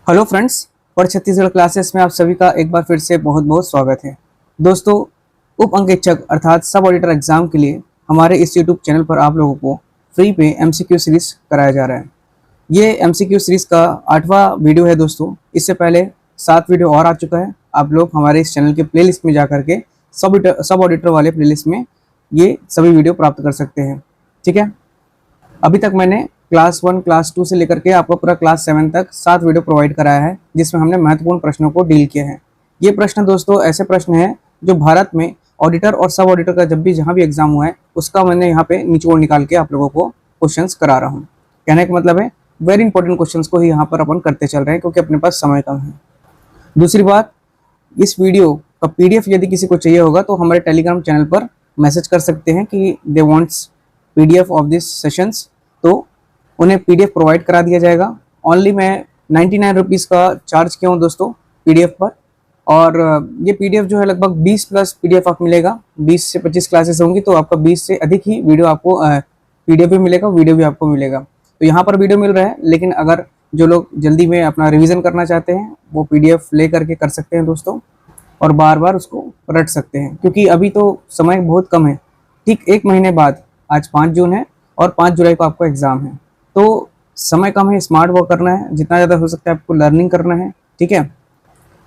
Hello friends, पर Chhattisgarh classes में आप सभी का एक बार फिर से बहुत बहुत स्वागत है। दोस्तों, उप अंकेक्षक अर्थात सब ऑडिटर एग्जाम के लिए हमारे इस यूट्यूब चैनल पर आप लोगों को फ्री पे एमसीक्यू सीरीज कराया जा रहा है। ये एमसीक्यू सीरीज का 8वां वीडियो है दोस्तों। इससे पहले 7 वीडियो और आ चुका है। आप लोग हमारे इस चैनल के प्लेलिस्ट में जा करके सब ऑडिटर वाले प्लेलिस्ट में ये सभी वीडियो प्राप्त कर सकते हैं। ठीक है, अभी तक मैंने क्लास 1, क्लास 2 से लेकर के आपको पूरा क्लास 7 तक 7 वीडियो प्रोवाइड कराया है, जिसमें हमने महत्वपूर्ण प्रश्नों को डील किया है। ये प्रश्न दोस्तों ऐसे प्रश्न हैं जो भारत में ऑडिटर और सब ऑडिटर का जब भी जहाँ भी एग्जाम हुआ है उसका मैंने यहाँ पे निचोड़ निकाल के आप लोगों को क्वेश्चंस करा रहा हूँ। कहने का मतलब है वेरी इंपॉर्टेंट क्वेश्चंस को ही यहाँ पर अपन करते चल रहे हैं, क्योंकि अपने पास समय कम है। दूसरी बात, इस वीडियो का पीडीएफ यदि किसी को चाहिए होगा तो हमारे टेलीग्राम चैनल पर मैसेज कर सकते हैं कि दे wants PDF of this sessions, तो उन्हें पीडीएफ प्रोवाइड करा दिया जाएगा। ओनली मैं 99 रुपीज़ का चार्ज किया हूँ दोस्तों पीडीएफ पर, और ये पीडीएफ जो है लगभग 20 प्लस पीडीएफ आपको मिलेगा। 20 से 25 क्लासेस होंगी तो आपका 20 से अधिक ही वीडियो आपको पीडीएफ भी मिलेगा, वीडियो भी आपको मिलेगा। तो यहाँ पर वीडियो मिल रहा है, लेकिन अगर जो लोग जल्दी में अपना रिविजन करना चाहते हैं वो पीडीएफ ले करके कर सकते हैं दोस्तों, और बार बार उसको रट सकते हैं, क्योंकि अभी तो समय बहुत कम है। ठीक 1 महीने बाद, आज 5 जून है और 5 जुलाई को आपका एग्ज़ाम है, तो समय कम है, स्मार्ट वर्क करना है, जितना ज़्यादा हो सकता है आपको लर्निंग करना है। ठीक है,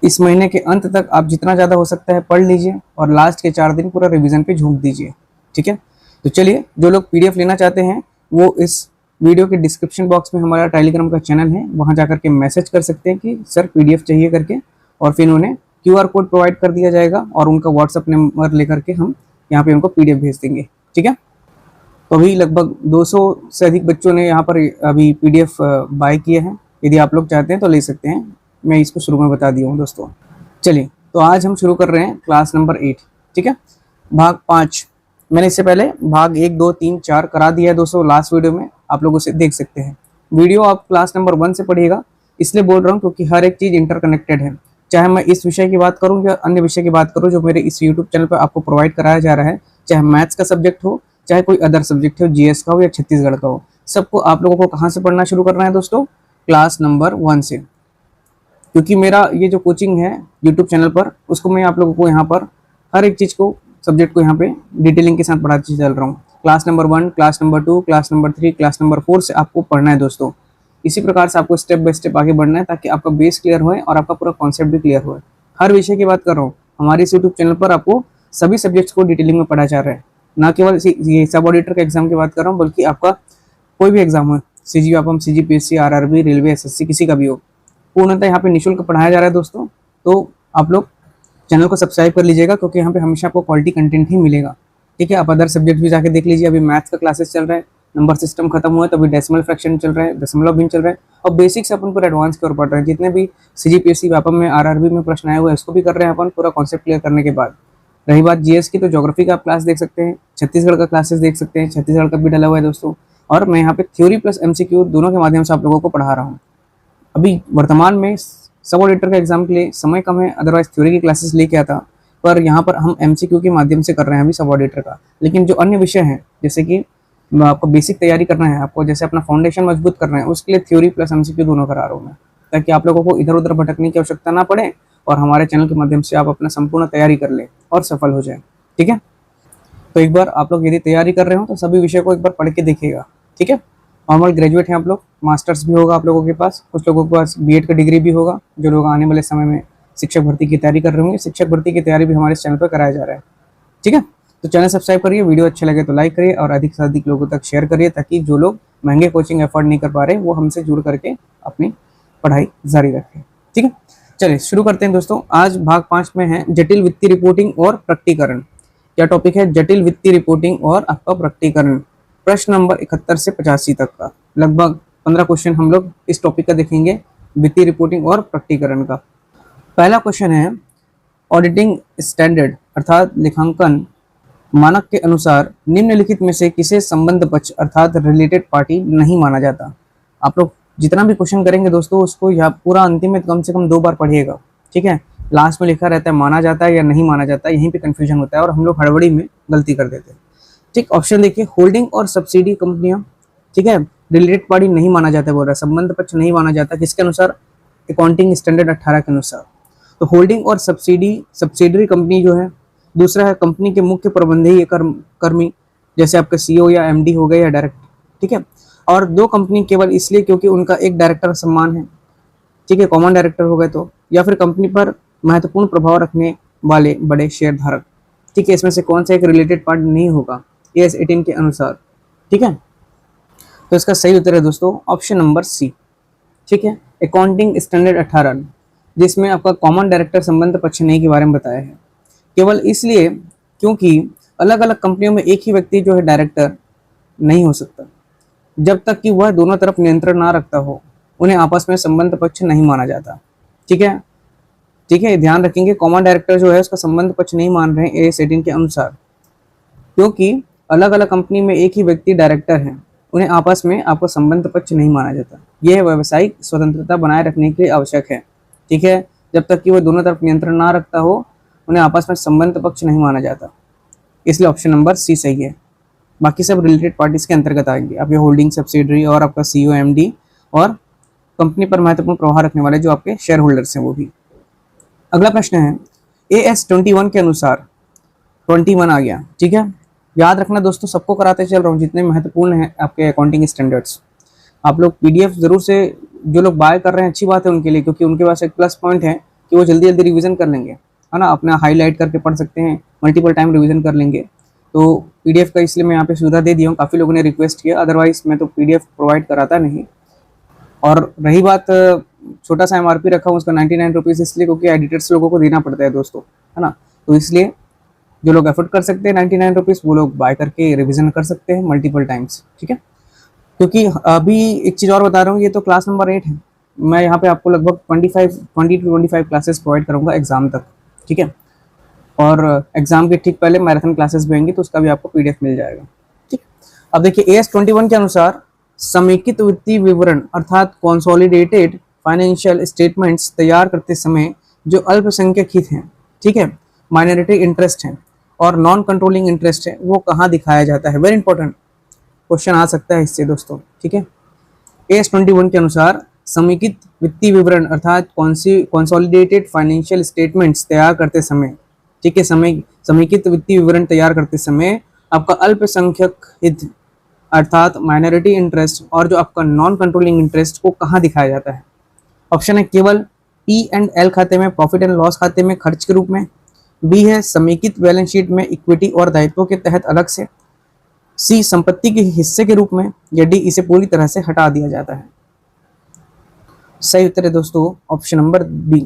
इस महीने के अंत तक आप जितना ज़्यादा हो सकता है पढ़ लीजिए और लास्ट के 4 दिन पूरा रिवीजन पे झोंक दीजिए। ठीक है, तो चलिए, जो लोग पीडीएफ लेना चाहते हैं वो इस वीडियो के डिस्क्रिप्शन बॉक्स में हमारा टेलीग्राम का चैनल है, वहाँ जा करके मैसेज कर सकते हैं कि सर पीडीएफ चाहिए करके, और फिर उन्हें क्यूआर कोड प्रोवाइड कर दिया जाएगा और उनका व्हाट्सअप नंबर लेकर के हम यहाँ पे उनको पीडीएफ भेज देंगे। ठीक है, तो अभी लगभग 200 से अधिक बच्चों ने यहाँ पर अभी पीडीएफ बाय किए हैं। यदि आप लोग चाहते हैं तो ले सकते हैं, मैं इसको शुरू में बता दिया हूँ दोस्तों। चलिए, तो आज हम शुरू कर रहे हैं क्लास नंबर 8। ठीक है, भाग 5 मैंने इससे पहले भाग 1, 2, 3, 4 करा दिया है दोस्तों लास्ट वीडियो में, आप लोग उसे देख सकते हैं। वीडियो आप क्लास नंबर 1 से पढ़िएगा, इसलिए बोल रहा हूँ क्योंकि हर एक चीज़ इंटरकनेक्टेड है। चाहे मैं इस विषय की बात करूँ या अन्य विषय की बात करूँ जो मेरे इस यूट्यूब चैनल पर आपको प्रोवाइड कराया जा रहा है, चाहे मैथ्स का सब्जेक्ट हो, चाहे कोई अदर सब्जेक्ट हो, जीएस का हो या छत्तीसगढ़ का हो, सबको आप लोगों को कहाँ से पढ़ना शुरू करना है दोस्तों? क्लास नंबर 1 से। क्योंकि मेरा ये जो कोचिंग है यूट्यूब चैनल पर, उसको मैं आप लोगों को यहाँ पर हर एक चीज़ को, सब्जेक्ट को यहाँ पे डिटेलिंग के साथ पढ़ाते चल रहा हूँ। Class number 1, class number 2, class number 3, class number 4 से आपको पढ़ना है दोस्तों। इसी प्रकार से आपको स्टेप बाय स्टेप आगे बढ़ना है, ताकि आपका बेस क्लियर हो और आपका पूरा कॉन्सेप्ट भी क्लियर हो। हर विषय की बात कर रहा हूँ, हमारे इस यूट्यूब चैनल पर आपको सभी सब्जेक्ट्स को डिटेलिंग में पढ़ाया जा रहा है। ना केवल ये सब ऑडिटर के एग्जाम की बात कर रहा हूँ, बल्कि आपका कोई भी एग्जाम हो, सीजीपीएससी, आरआरबी, रेलवे, एसएससी, किसी का भी हो, पूर्णतः यहाँ पे निःशुल्क पढ़ाया जा रहा है दोस्तों। तो आप लोग चैनल को सब्सक्राइब कर लीजिएगा, क्योंकि यहाँ पे हमेशा आपको क्वालिटी कंटेंट ही मिलेगा। ठीक है, आप अदर सब्जेक्ट भी जाके देख लीजिए। अभी मैथ्स का क्लासेस चल रहा है, नंबर सिस्टम खत्म हुआ है, तो अभी डेसिमल फ्रैक्शन चल रहा है, दशमलव भिन्न चल रहा है, और बेसिक से अपन पूरा एडवांस की ओर पढ़ रहे हैं। जितने भी सीजीपीएससी, व्यापम में, आरआरबी में प्रश्न आए हुए हैं, उसको भी कर रहे हैं अपन पूरा कॉन्सेप्ट क्लियर करने के बाद। रही बात जीएस की, तो ज्योग्राफी का आप क्लास देख सकते हैं, छत्तीसगढ़ का क्लासेस देख सकते हैं, छत्तीसगढ़ का भी डला हुआ है दोस्तों। और मैं यहाँ पे थ्योरी प्लस एमसीक्यू दोनों के माध्यम से आप लोगों को पढ़ा रहा हूँ। अभी वर्तमान में सब ऑडिटर का एग्जाम के लिए समय कम है, अदरवाइज थ्योरी की क्लासेस लेके आता, पर यहाँ पर हम एमसीक्यू के माध्यम से कर रहे हैं अभी सब ऑडिटर का। लेकिन जो अन्य विषय हैं, जैसे कि आपको बेसिक तैयारी करना है, आपको जैसे अपना फाउंडेशन मजबूत करना है, उसके लिए थ्योरी प्लस एमसीक्यू दोनों करा रहा हूँ मैं, ताकि आप लोगों को इधर उधर भटकने की आवश्यकता ना पड़े और हमारे चैनल के माध्यम से आप अपना संपूर्ण तैयारी कर लें और सफल हो जाए। ठीक है, तो एक बार आप लोग यदि तैयारी कर रहे हो तो सभी विषय को एक बार पढ़ के देखिएगा। ठीक है, नॉर्मल ग्रेजुएट हैं आप लोग, मास्टर्स भी होगा आप लोगों के पास, कुछ लोगों के पास बीएड का डिग्री भी होगा, जो लोग आने वाले समय में शिक्षक भर्ती की तैयारी कर रहे होंगे। शिक्षक भर्ती की तैयारी भी हमारे चैनल पर कराया जा रहा है। ठीक है, तो चैनल सब्सक्राइब करिए, वीडियो अच्छे लगे तो लाइक करिए और अधिक से अधिक लोगों तक शेयर करिए, ताकि जो लोग महंगे कोचिंग अफोर्ड नहीं कर पा रहे वो हमसे जुड़ करके अपनी पढ़ाई जारी रखें। ठीक है, चलिए शुरू करते हैं दोस्तों। आज भाग 5 में है जटिल वित्तीय रिपोर्टिंग और प्रकटीकरण। क्या टॉपिक है? जटिल वित्तीय रिपोर्टिंग और आपका प्रकटीकरण। प्रश्न नंबर 71 से 85 तक का लगभग 15 क्वेश्चन हम लोग इस टॉपिक का देखेंगे, वित्तीय रिपोर्टिंग और प्रकटीकरण का। पहला क्वेश्चन है, ऑडिटिंग स्टैंडर्ड अर्थात लेखांकन मानक के अनुसार निम्नलिखित में से किसे संबंध पक्ष अर्थात रिलेटेड पार्टी नहीं माना जाता? आप लोग जितना भी क्वेश्चन करेंगे दोस्तों, उसको यहाँ पूरा अंतिम में कम से कम 2 बार पढ़िएगा। ठीक है, लास्ट में लिखा रहता है माना जाता है या नहीं माना जाता है, यहीं पे कंफ्यूजन होता है और हम लोग हड़बड़ी में गलती कर देते हैं। ठीक, ऑप्शन देखिए, होल्डिंग और सब्सिडी कंपनियां। ठीक है, रिलेटेड पार्टी नहीं माना जाता है, बोल रहा है संबंध पक्ष नहीं माना जाता, किसके अनुसार? अकाउंटिंग स्टैंडर्ड 18 के अनुसार। तो होल्डिंग और सब्सिडरी कंपनी जो है, दूसरा है कंपनी के मुख्य प्रबंधकीय कर्मी, जैसे आपका सीईओ या एमडी हो गए या डायरेक्टर, ठीक है। और दो कंपनी केवल इसलिए क्योंकि उनका एक डायरेक्टर सम्मान है, ठीक है, कॉमन डायरेक्टर हो गए तो, या फिर कंपनी पर महत्वपूर्ण प्रभाव रखने वाले बड़े शेयर धारक, ठीक है। इसमें से कौन सा एक रिलेटेड पार्ट नहीं होगा AS 18 के अनुसार, ठीक है। तो इसका सही उत्तर है दोस्तों ऑप्शन नंबर सी, ठीक है, अकाउंटिंग स्टैंडर्ड 18, जिसमें आपका कॉमन डायरेक्टर संबंध पक्ष नहीं के बारे में बताया है, केवल इसलिए क्योंकि अलग अलग कंपनियों में एक ही व्यक्ति जो है डायरेक्टर नहीं हो सकता, जब तक कि वह दोनों तरफ नियंत्रण ना रखता हो उन्हें आपस में संबंध पक्ष नहीं माना जाता, ठीक है। ठीक है, ध्यान रखेंगे कॉमन डायरेक्टर जो है उसका संबंध पक्ष नहीं मान रहे हैं AS 18 के अनुसार, क्योंकि अलग अलग कंपनी में एक ही व्यक्ति डायरेक्टर है, उन्हें आपस में आपको संबंध पक्ष नहीं माना जाता। यह व्यावसायिक स्वतंत्रता बनाए रखने के लिए आवश्यक है, ठीक है। जब तक कि वह दोनों तरफ नियंत्रण ना रखता हो उन्हें आपस में संबंध पक्ष नहीं माना जाता, इसलिए ऑप्शन नंबर सी सही है। बाकी सब रिलेटेड पार्टीज के अंतर्गत आएंगे, आपके होल्डिंग, सब्सिडरी और आपका सीईओ, एमडी और कंपनी पर महत्वपूर्ण प्रभाव रखने वाले जो आपके शेयर होल्डर्स हैं वो भी। अगला प्रश्न है AS 21 के अनुसार, 21 आ गया, ठीक है। याद रखना दोस्तों, सबको कराते चल रहा हूँ जितने महत्वपूर्ण हैं आपके अकाउंटिंग स्टैंडर्ड्स। आप लोग PDF जरूर से, जो लोग बाय कर रहे हैं अच्छी बात है उनके लिए, क्योंकि उनके पास एक प्लस पॉइंट है कि वो जल्दी जल्दी रिवीजन कर लेंगे, है ना, अपना हाईलाइट करके पढ़ सकते हैं, मल्टीपल टाइम रिवीजन कर लेंगे। तो PDF का इसलिए मैं यहाँ पे सुविधा दे दिया हूँ, काफ़ी लोगों ने रिक्वेस्ट किया, अदरवाइज मैं तो PDF प्रोवाइड कराता नहीं। और रही बात, छोटा सा MRP रखा हूँ उसका 99 रुपीज़, इसलिए क्योंकि एडिटर्स लोगों को देना पड़ता है दोस्तों, है ना। तो इसलिए जो लोग एफर्ट कर सकते हैं 99 रुपीज़ वो लोग बाय करके रिवीजन कर सकते हैं मल्टीपल टाइम्स, ठीक है। क्योंकि अभी एक चीज़ और बता रहा हूँ, ये तो क्लास नंबर 8 है, मैं यहाँ पे आपको लगभग 20 to 25 क्लासेस प्रोवाइड करूँगा एग्जाम तक, ठीक है। और एग्जाम के ठीक पहले मैराथन क्लासेस भी होंगी, तो उसका भी आपको PDF मिल जाएगा, ठीक। अब देखिए AS 21 के अनुसार समेकित वित्तीय विवरण अर्थात कंसोलिडेटेड फाइनेंशियल स्टेटमेंट्स तैयार करते समय जो अल्पसंख्यक हित हैं, ठीक है, माइनॉरिटी इंटरेस्ट है और नॉन कंट्रोलिंग इंटरेस्ट है, वो कहाँ दिखाया जाता है। वेरी इंपॉर्टेंट क्वेश्चन आ सकता है इससे दोस्तों, ठीक है। AS 21 के अनुसार समेकित वित्तीय विवरण अर्थात कंसोलिडेटेड फाइनेंशियल स्टेटमेंट्स तैयार करते समय, ठीक है, समेकित वित्तीय विवरण तैयार करते समय आपका अल्पसंख्यक हित अर्थात माइनॉरिटी इंटरेस्ट और जो आपका नॉन कंट्रोलिंग इंटरेस्ट को कहाँ दिखाया जाता है। ऑप्शन है केवल P&L खाते में, प्रॉफिट एंड लॉस खाते में खर्च के रूप में, B है समेकित बैलेंस शीट में इक्विटी और दायित्वों के तहत अलग से, C संपत्ति के हिस्से के रूप में, या D इसे पूरी तरह से हटा दिया जाता है। सही उत्तर है दोस्तों ऑप्शन नंबर B,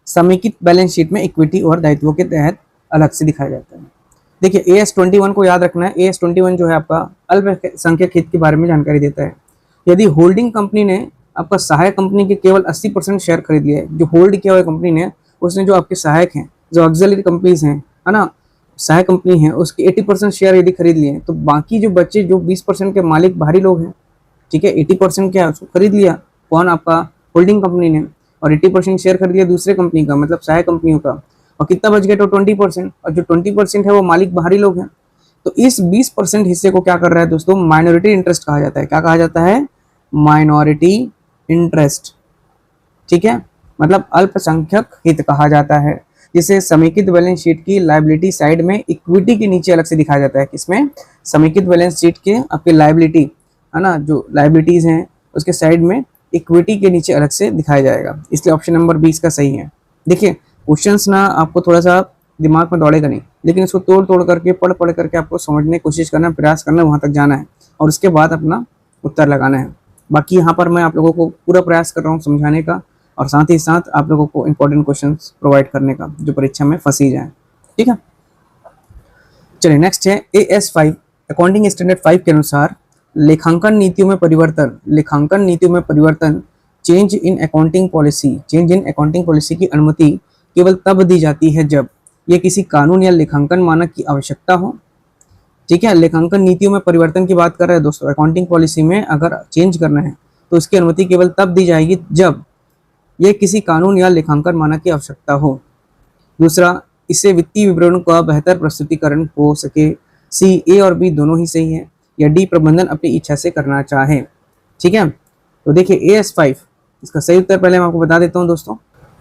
समेकित बैलेंस शीट में इक्विटी और दायित्वों के तहत अलग से दिखाया जाता है। देखिए AS 21 को याद रखना है, AS 21 जो है आपका अल्पसंख्यक हित के बारे में जानकारी देता है। यदि होल्डिंग कंपनी ने आपका सहायक कंपनी के केवल 80% शेयर खरीद लिए, जो होल्ड किया हुआ कंपनी ने, उसने जो आपके सहायक हैं, जो ऑक्सिलरी कंपनीज हैं, है ना, सहायक कंपनी है, उसके 80% शेयर यदि खरीद लिए, तो बाकी जो बच्चे जो 20% के मालिक बाहरी लोग हैं, ठीक है, 80% क्या उसको खरीद लिया कौन, आपका होल्डिंग कंपनी ने, और 80% शेयर खरीद लिया दूसरे कंपनी का, मतलब सहायक कंपनियों का, और कितना बच गया तो 20%, और जो 20% है वो मालिक बाहरी लोग हैं। तो इस 20% हिस्से को क्या कर रहा है दोस्तों, माइनॉरिटी इंटरेस्ट कहा जाता है। क्या कहा जाता है, माइनॉरिटी इंटरेस्ट, ठीक है, मतलब अल्पसंख्यक हित कहा जाता है, जिसे समेकित बैलेंस शीट की लायबिलिटी साइड में इक्विटी के नीचे अलग से दिखाया जाता है। किसमें, समेकित बैलेंस शीट के आपके लायबिलिटी, है ना, जो लायबिलिटीज हैं उसके साइड में इक्विटी के नीचे अलग से दिखाया जाएगा, इसलिए ऑप्शन नंबर 20 का सही है। देखिए क्वेश्चंस ना आपको थोड़ा सा दिमाग में दौड़ेगा नहीं, लेकिन इसको तोड़ तोड़ करके पढ़ करके आपको समझने की कोशिश करना, प्रयास करना, वहाँ तक जाना है और उसके बाद अपना उत्तर लगाना है। बाकी यहाँ पर मैं आप लोगों को पूरा प्रयास कर रहा हूँ समझाने का, और साथ ही साथ आप लोगों को इंपॉर्टेंट क्वेश्चंस प्रोवाइड करने का जो परीक्षा में फंसी जाए, ठीक है। चलिए नेक्स्ट है AS 5 अकाउंटिंग स्टैंडर्ड 5 के अनुसार लेखांकन नीतियों में परिवर्तन चेंज इन अकाउंटिंग पॉलिसी की अनुमति केवल तब दी जाती है जब यह किसी कानून या लेखांकन मानक की आवश्यकता हो, ठीक है। लेखांकन नीतियों में परिवर्तन की बात कर रहे हैं दोस्तों, अकाउंटिंग पॉलिसी में अगर चेंज करना है तो इसकी अनुमति केवल तब दी जाएगी जब यह किसी कानून या लेखांकन मानक की आवश्यकता हो। दूसरा, इससे वित्तीय विवरणों का बेहतर प्रस्तुतिकरण हो सके। C, A और B दोनों ही सही है, या D प्रबंधन अपनी इच्छा से करना चाहे, ठीक है। तो देखिए AS 5 इसका सही उत्तर पहले मैं आपको बता देता हूँ दोस्तों,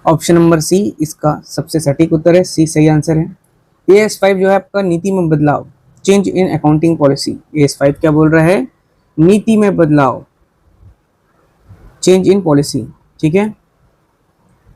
ऑप्शन नंबर सी इसका सबसे सटीक उत्तर है। सी सही आंसर है। AS5 जो है आपका नीति में बदलाव, change in accounting policy. AS5 क्या बोल रहा है? नीति में बदलाव, चेंज इन पॉलिसी। ठीक है,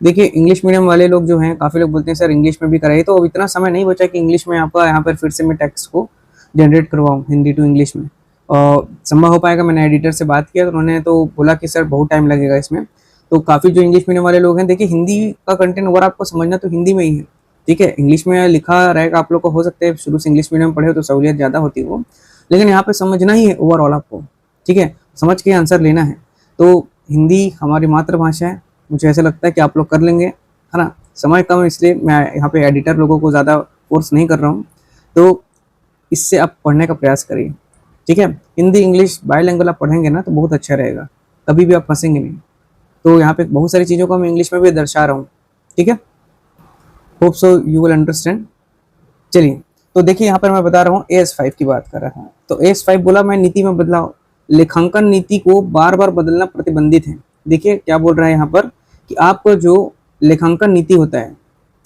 देखिए इंग्लिश मीडियम वाले लोग जो हैं, काफ़ी लोग बोलते हैं सर इंग्लिश में भी कराइए, तो अब इतना समय नहीं बचा कि इंग्लिश में आपका यहाँ पर फिर से मैं टेक्स्ट को जनरेट करवाऊँ हिंदी टू इंग्लिश में। और संभव हो पाएगा? मैंने एडिटर से बात किया तो उन्होंने तो बोला कि सर बहुत टाइम लगेगा इसमें। तो काफ़ी जो इंग्लिश मीडियम वाले लोग हैं, देखिए हिंदी का कंटेंट अगर आपको समझना तो हिंदी में ही है। ठीक है, इंग्लिश में लिखा रहेगा, आप लोग को हो सकता है शुरू से इंग्लिश मीडियम पढ़े हो तो सहूलियत ज़्यादा होती है वो, लेकिन यहाँ पे समझना ही है ओवरऑल आपको। ठीक है, समझ के आंसर लेना है। तो हिंदी हमारी मातृभाषा है, मुझे ऐसा लगता है कि आप लोग कर लेंगे, है ना। समय कम है इसलिए मैं यहाँ पे एडिटर लोगों को ज़्यादा फोर्स नहीं कर रहा हूँ, तो इससे आप पढ़ने का प्रयास करिए। ठीक है, हिंदी इंग्लिश बाइलिंगुअल आप पढ़ेंगे ना तो बहुत अच्छा रहेगा, कभी भी आप फंसेंगे नहीं। तो यहाँ पे बहुत सारी चीज़ों को मैं इंग्लिश में भी दर्शा रहा हूँ। ठीक है, hope so you will understand. चलिए, तो देखिए यहाँ पर मैं बता रहा हूँ AS5 की बात कर रहा हूँ। तो AS5 बोला मैं नीति में बदलाव, लेखांकन नीति को बार बार बदलना प्रतिबंधित है। देखिए क्या बोल रहा है यहाँ पर कि आपको जो लेखांकन नीति होता है,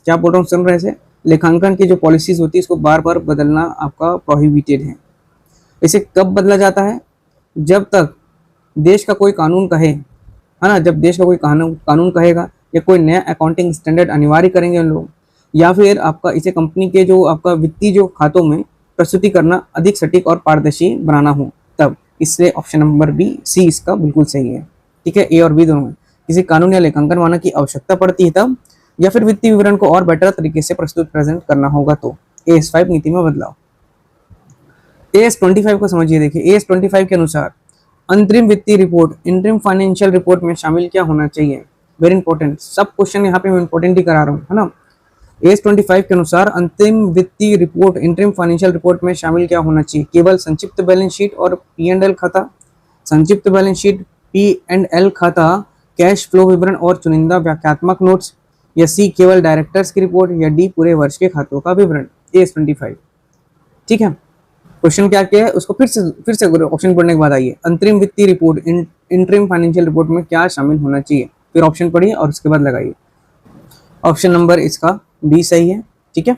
क्या बोल रहा हूँ सुन रहे से, लेखांकन की जो पॉलिसीज होती है इसको बार बार बदलना आपका प्रोहिबिटेड है। इसे कब बदला जाता है? जब तक देश का कोई कानून कहे, है ना, जब देश का कोई कानून कहेगा, या कोई नया अकाउंटिंग स्टैंडर्ड अनिवार्य करेंगे उन लोग, या फिर आपका इसे कंपनी के जो आपका वित्तीय जो खातों में प्रस्तुति करना अधिक सटीक और पारदर्शी बनाना हो, तब। इसलिए ऑप्शन नंबर बी सी इसका बिल्कुल सही है। ठीक है, ए और बी दोनों में किसी कानून या लेखांकन मानक की आवश्यकता पड़ती है तब, या फिर वित्तीय विवरण को और बेटर तरीके से प्रेजेंट करना होगा तो। AS5 नीति में बदलाव। AS25 को समझिए। देखिए AS25 के अनुसार अंतरिम वित्तीय रिपोर्ट, इंटरिम फाइनेंशियल रिपोर्ट में शामिल क्या होना चाहिए? वेरी इंपॉर्टेंट, सब क्वेश्चन यहाँ पे मैं इंपॉर्टेंट ही करा रहा हूँ, है ना। AS25 के अनुसार अंतिम वित्तीय रिपोर्ट, इंटरिम फाइनेंशियल रिपोर्ट में शामिल क्या होना चाहिए? केवल संक्षिप्त बैलेंस शीट और P&L खाता, संक्षिप्त बैलेंस शीट, P&L खाता, कैश फ्लो विवरण और चुनिंदा व्याख्यात्मक नोट्स, या सी केवल डायरेक्टर्स की रिपोर्ट, या डी पूरे वर्ष के खातों का विवरण। AS25। ठीक है, क्वेश्चन क्या क्या है उसको फिर से ऑप्शन पढ़ने के बाद आइए। अंतरिम वित्तीय रिपोर्ट, इंटरिम फाइनेंशियल रिपोर्ट में क्या शामिल होना चाहिए, फिर ऑप्शन पढ़िए और उसके बाद लगाइए। ऑप्शन नंबर इसका बी सही है। ठीक है,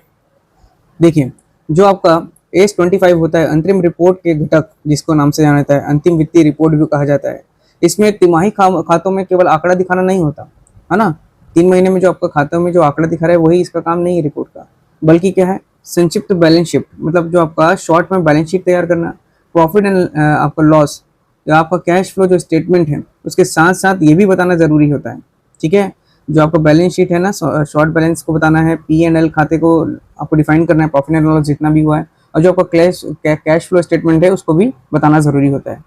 देखिए जो आपका AS25 होता है, अंतरिम रिपोर्ट के घटक, जिसको नाम से जाना जाता है अंतिम वित्तीय रिपोर्ट भी कहा जाता है, इसमें तिमाही खातों में केवल आंकड़ा दिखाना नहीं होता, है ना। 3 महीने में जो आपका खातों में जो आंकड़ा दिखा रहा है वही इसका काम नहीं है रिपोर्ट का, बल्कि क्या है, संक्षिप्त बैलेंस शीट, मतलब जो आपका शॉर्ट में बैलेंस शीट तैयार करना, प्रॉफिट एंड आपका लॉस, या आपका कैश फ्लो जो स्टेटमेंट है उसके साथ साथ ये भी बताना जरूरी होता है। ठीक है, जो आपका बैलेंस शीट है ना, शॉर्ट बैलेंस को बताना है, P&L खाते को आपको डिफाइन करना है, प्रॉफिट एंड लॉस जितना भी हुआ है, और जो आपका कैश फ्लो स्टेटमेंट है उसको भी बताना जरूरी होता है।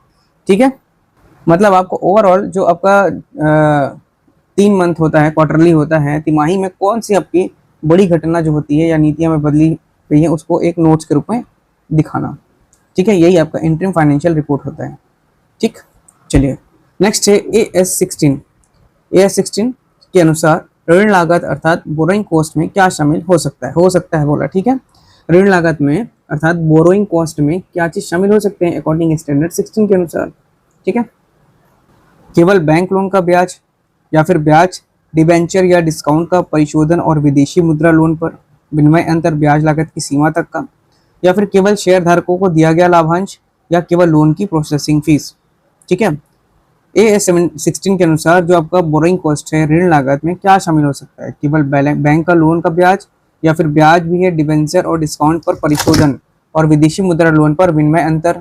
ठीक है, मतलब आपको ओवरऑल जो आपका 3 मंथ होता है, क्वार्टरली होता है, तिमाही में कौन सी आपकी बड़ी घटना जो होती है या नीतियां में बदली गई है उसको एक नोट्स के रूप में दिखाना। ठीक है, यही आपका इंटरिम फाइनेंशियल रिपोर्ट होता है। ठीक, चलिए नेक्स्ट है AS16। AS16 के अनुसार ऋण लागत अर्थात बोरोइंग कॉस्ट में क्या शामिल हो सकता है? बोला। ठीक है, ऋण लागत में अर्थात बोरोइंग कॉस्ट में क्या चीज शामिल हो सकते हैं अकॉर्डिंग स्टैंडर्ड 16 के अनुसार? ठीक है, केवल बैंक लोन का ब्याज, या फिर ब्याज, डिबेंचर या डिस्काउंट का परिशोधन और विदेशी मुद्रा लोन पर विनिमय अंतर ब्याज लागत की सीमा तक का, या फिर केवल शेयर धारकों को दिया गया लाभांश, या केवल लोन की प्रोसेसिंग फीस। ठीक है, AS16 के अनुसार जो आपका बोरोइंग कॉस्ट है ऋण लागत में क्या शामिल हो सकता है? केवल बैंक का लोन का ब्याज, या फिर ब्याज भी है, डिबेंचर और डिस्काउंट पर परिशोधन और विदेशी मुद्रा लोन पर विनिमय अंतर,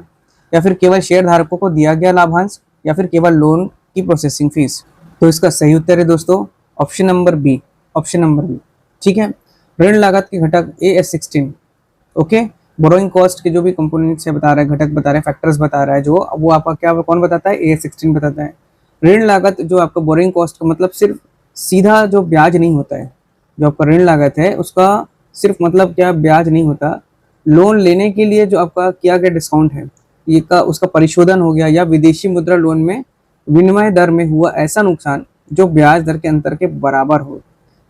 या फिर केवल शेयर धारकों को दिया गया लाभांश, या फिर केवल लोन की प्रोसेसिंग फीस। तो इसका सही उत्तर है दोस्तों ऑप्शन नंबर बी। ठीक है, ऋण लागत के घटक AS16। ओके, बोरोइंग कॉस्ट के जो भी कंपोनेंट्स है बता रहा है, घटक बता रहे हैं, फैक्टर्स बता रहा है, जो वो आपका क्या कौन बताता है? AS16 बताता है। ऋण लागत जो आपका बोरोइंग कॉस्ट का मतलब सिर्फ सीधा जो ब्याज नहीं होता है, जो आपका ऋण लागत है उसका सिर्फ मतलब क्या ब्याज नहीं होता, लोन लेने के लिए जो आपका किया गया डिस्काउंट है ये का उसका परिशोधन हो गया, या विदेशी मुद्रा लोन में विनिमय दर में हुआ ऐसा नुकसान जो ब्याज दर के अंतर के बराबर हो,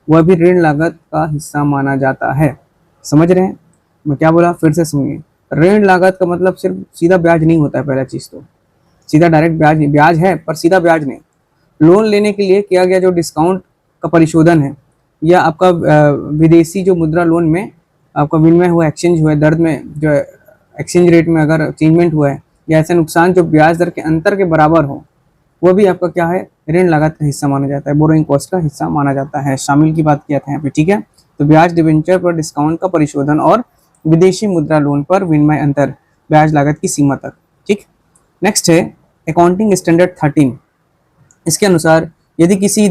वह भी ऋण लागत का हिस्सा माना जाता है। समझ रहे हैं मैं क्या बोला? फिर से सुनिए, ऋण लागत का मतलब सिर्फ सीधा ब्याज नहीं होता है। पहला चीज तो सीधा डायरेक्ट ब्याज है, पर सीधा ब्याज नहीं। लोन लेने के लिए किया गया जो डिस्काउंट का परिशोधन है, या आपका विदेशी जो मुद्रा लोन में आपका विनिमय हुआ, एक्सचेंज हुआ है, दर में जो एक्सचेंज रेट में अगर चेंजमेंट हुआ है, या ऐसा नुकसान जो ब्याज दर के अंतर के बराबर हो, वो भी आपका क्या है, ऋण लागत का हिस्सा माना जाता है, बोरोइंग कॉस्ट का हिस्सा माना जाता है। शामिल की बात किया था यहाँ पे, ठीक है। तो ब्याज डिबेंचर पर डिस्काउंट का परिशोधन और विदेशी मुद्रा लोन पर विनिमय अंतर ब्याज लागत की सीमा तक, ठीक। नेक्स्ट है अकाउंटिंग स्टैंडर्ड 13। इसके अनुसार यदि किसी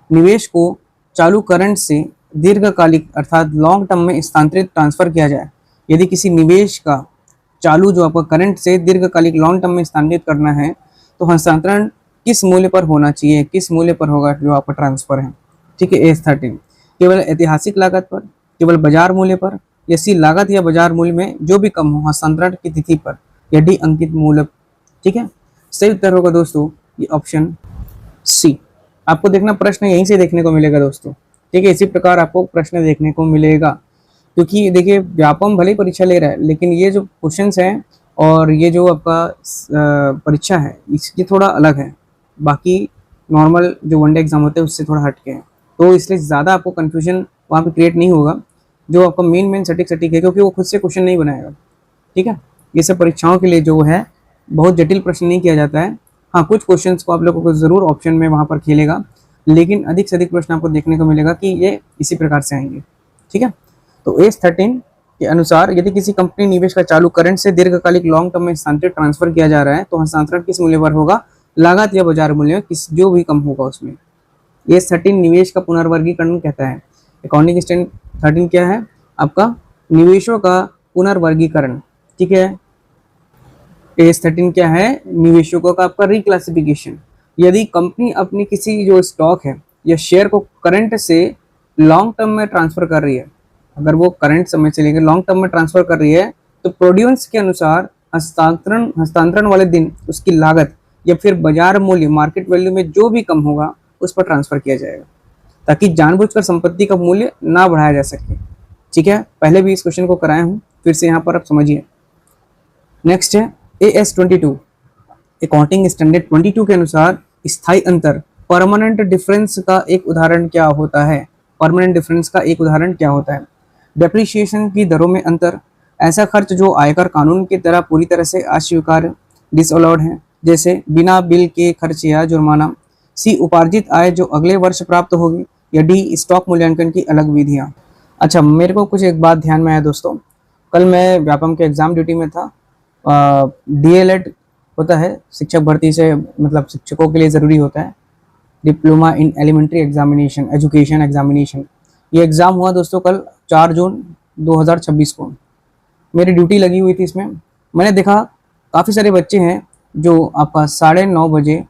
निवेश को चालू करंट से दीर्घकालिक अर्थात लॉन्ग टर्म में स्थानांतरित ट्रांसफर किया जाए, यदि किसी निवेश का चालू जो आपका करंट से दीर्घकालिक लॉन्ग टर्म में स्थानांतरित करना है, तो हस्तांतरण किस मूल्य पर होना चाहिए, किस मूल्य पर होगा जो आपका ट्रांसफर है, ठीक है। एस 13 केवल ऐतिहासिक लागत पर, केवल बाजार मूल्य पर, या सी लागत या बाजार मूल्य में जो भी कम हो हस्तांतरण की तिथि पर, या डी अंकित मूल्य, ठीक है। सही उत्तर होगा दोस्तों ये ऑप्शन सी। आपको देखना प्रश्न यहीं से देखने को मिलेगा दोस्तों, ठीक है। इसी प्रकार आपको प्रश्न देखने को मिलेगा, क्योंकि देखिए व्यापम भले ही परीक्षा ले रहा है, लेकिन ये जो क्वेश्चंस हैं और ये जो आपका परीक्षा है इसकी थोड़ा अलग है, बाकी नॉर्मल जो वनडे एग्जाम होते हैं उससे थोड़ा हटके हैं, तो इसलिए ज़्यादा आपको कन्फ्यूजन वहाँ पे क्रिएट नहीं होगा। जो आपका मेन सटीक है, क्योंकि वो खुद से क्वेश्चन नहीं बनाएगा, ठीक है। ये सब परीक्षाओं के लिए जो है बहुत जटिल प्रश्न नहीं किया जाता है। हाँ, कुछ क्वेश्चंस को आप लोगों को ज़रूर ऑप्शन में वहाँ पर खेलेगा, लेकिन अधिक से अधिक प्रश्न आपको देखने को मिलेगा कि ये इसी प्रकार से आएंगे, ठीक है। तो एस 13 के अनुसार यदि किसी कंपनी निवेश का चालू करंट से दीर्घकालिक लॉन्ग टर्म में स्थानांतरित ट्रांसफर किया जा रहा है, तो हस्तांतरण किस मूल्य पर होगा, लागत या बाजार मूल्य में किस जो भी कम होगा उसमें। एस 13 निवेश का पुनर्वर्गीकरण कहता है। अकाउंटिंग स्टैंडर्ड 13 क्या है, आपका निवेशों का पुनर्वर्गीकरण, ठीक है। एस 13 क्या है, निवेशकों का आपका रिक्लासिफिकेशन। यदि कंपनी अपनी किसी जो स्टॉक है या शेयर को करंट से लॉन्ग टर्म में ट्रांसफर कर रही है, अगर वो करंट समय से लेकर लॉन्ग टर्म में ट्रांसफर कर रही है, तो प्रोड्यूस के अनुसार हस्तांतरण वाले दिन उसकी लागत या फिर बाजार मूल्य मार्केट वैल्यू में जो भी कम होगा उस पर ट्रांसफर किया जाएगा, ताकि जानबूझकर संपत्ति का मूल्य ना बढ़ाया जा सके, ठीक है। पहले भी इस क्वेश्चन को कराया हूँ, फिर से यहाँ पर आप समझिए। नेक्स्ट है AS 22। अकाउंटिंग स्टैंडर्ड 22 के अनुसार स्थायी अंतर परमानेंट डिफरेंस का एक उदाहरण क्या होता है, परमानेंट डिफरेंस का एक उदाहरण क्या होता है। डेप्रिसिएशन की दरों में अंतर, ऐसा खर्च जो आयकर कानून की तरह पूरी तरह से अस्वीकार्य डिसअलाउड है, जैसे बिना बिल के खर्च या जुर्माना। सी उपार्जित आय जो अगले वर्ष प्राप्त होगी, या डी स्टॉक मूल्यांकन की अलग विधियाँ। अच्छा, मेरे को कुछ एक बात ध्यान में आया दोस्तों, कल मैं व्यापम के एग्जाम ड्यूटी में था। DLED होता है शिक्षक भर्ती से, मतलब शिक्षकों के लिए ज़रूरी होता है, diploma in elementary examination education examination. ये एग्ज़ाम हुआ दोस्तों कल 4 जून 2026 को। मेरी ड्यूटी लगी हुई थी इसमें। मैंने देखा काफ़ी सारे बच्चे हैं जो आपका 9:30 बजे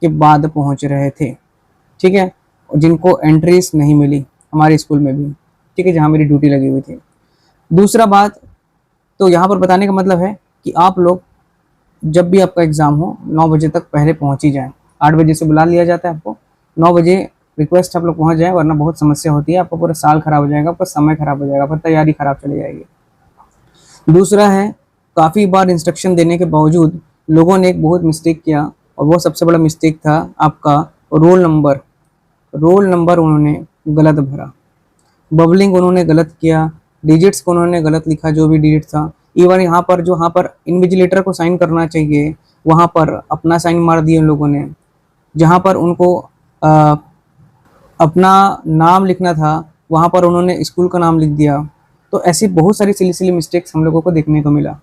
के बाद पहुंच रहे थे, ठीक है, जिनको एंट्रीज नहीं मिली हमारे स्कूल में भी, ठीक है, जहां मेरी ड्यूटी लगी हुई थी। दूसरा बात, तो यहाँ पर बताने का मतलब है कि आप लोग जब भी आपका एग्ज़ाम हो 9 बजे तक पहले पहुँच ही जाएँ। 8 बजे से बुला लिया जाता है आपको, 9 बजे रिक्वेस्ट आप लोग पहुँच जाएँ, वरना बहुत समस्या होती है, आपका पूरा साल खराब हो जाएगा, आपका समय खराब हो जाएगा, आपकी तैयारी खराब चली जाएगी। दूसरा है, काफ़ी बार इंस्ट्रक्शन देने के बावजूद लोगों ने एक बहुत मिस्टेक किया, और वो सबसे बड़ा मिस्टेक था आपका रोल नंबर उन्होंने गलत भरा, बबलिंग उन्होंने गलत किया, डिजिट्स को उन्होंने गलत लिखा, जो भी डिजिट था। इवन यहाँ पर इन्विजिलेटर को साइन करना चाहिए, वहाँ पर अपना साइन मार दिए उन लोगों ने। जहाँ पर उनको अपना नाम लिखना था, वहाँ पर उन्होंने स्कूल का नाम लिख दिया। तो ऐसी बहुत सारी सिली मिस्टेक्स हम लोगों को देखने को मिला।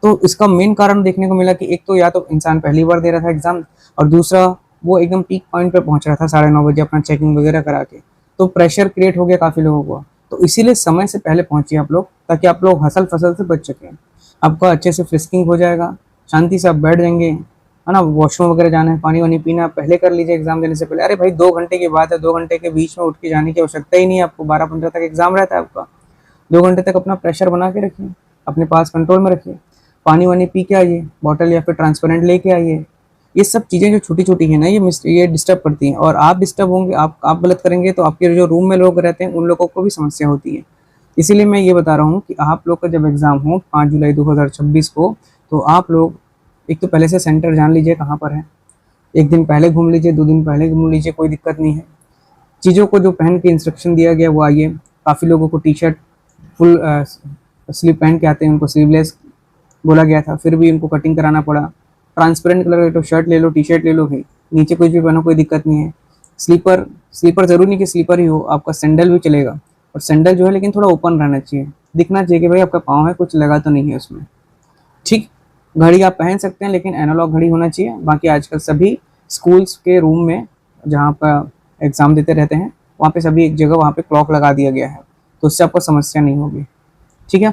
तो इसका मेन कारण देखने को मिला कि एक तो या तो इंसान पहली बार दे रहा था एग्ज़ाम, और दूसरा वो एकदम पीक पॉइंट पे पहुंच रहा था 9:30 बजे अपना चेकिंग वगैरह करा के, तो प्रेशर क्रिएट हो गया काफ़ी लोगों को। तो इसीलिए समय से पहले पहुंचिए आप लोग, ताकि आप लोग हसल फसल से बच सकें। आपका अच्छे से फ्रिस्किंग हो जाएगा, शांति से आप बैठ जाएंगे, है ना। वॉशरूम वगैरह जाना है, पानी वानी पीना पहले कर लीजिए एग्जाम देने से पहले। अरे भाई 2 घंटे की बात है, 2 घंटे के बीच में उठ के जाने की आवश्यकता ही नहीं है आपको। 12-15 तक एग्जाम रहता है आपका। 2 घंटे तक अपना प्रेशर बना के रखिए, अपने पास कंट्रोल में रखिए, पानी वानी पी के आइए, बॉटल या फिर ट्रांसपेरेंट लेके आइए। ये सब चीज़ें जो छोटी छोटी हैं ना, ये डिस्टर्ब करती हैं, और आप डिस्टर्ब होंगे, आप गलत करेंगे तो आपके जो रूम में लोग रहते हैं उन लोगों को भी समस्या होती है। इसीलिए मैं ये बता रहा हूँ कि आप लोग का जब एग्ज़ाम हो 5 जुलाई 2026 को, तो आप लोग एक तो पहले से सेंटर जान लीजिए कहाँ पर है, एक दिन पहले घूम लीजिए, 2 दिन पहले घूम लीजिए, कोई दिक्कत नहीं है। चीज़ों को जो पहन के इंस्ट्रक्शन दिया गया वो आइए। काफ़ी लोगों को टी शर्ट फुल स्लीव पहन के आते हैं, उनको स्लीवलेस बोला गया था, फिर भी उनको कटिंग कराना पड़ा। ट्रांसपेरेंट कलर का तो शर्ट ले लो, टी शर्ट ले लो भाई, नीचे कुछ भी पहनो, कोई दिक्कत नहीं है। स्लीपर स्लीपर ज़रूरी नहीं कि स्लीपर ही हो, आपका सैंडल भी चलेगा। और सैंडल जो है लेकिन थोड़ा ओपन रहना चाहिए, दिखना चाहिए कि भाई आपका पाँव है, कुछ लगा तो नहीं है उसमें। ठीक, घड़ी आप पहन सकते हैं लेकिन एनालॉग घड़ी होना चाहिए। बाकी आजकल सभी स्कूल्स के रूम में जहाँ पर एग्ज़ाम देते रहते हैं, वहाँ पे सभी एक जगह वहाँ पे क्लॉक लगा दिया गया है, तो उससे आपको समस्या नहीं होगी। ठीक है,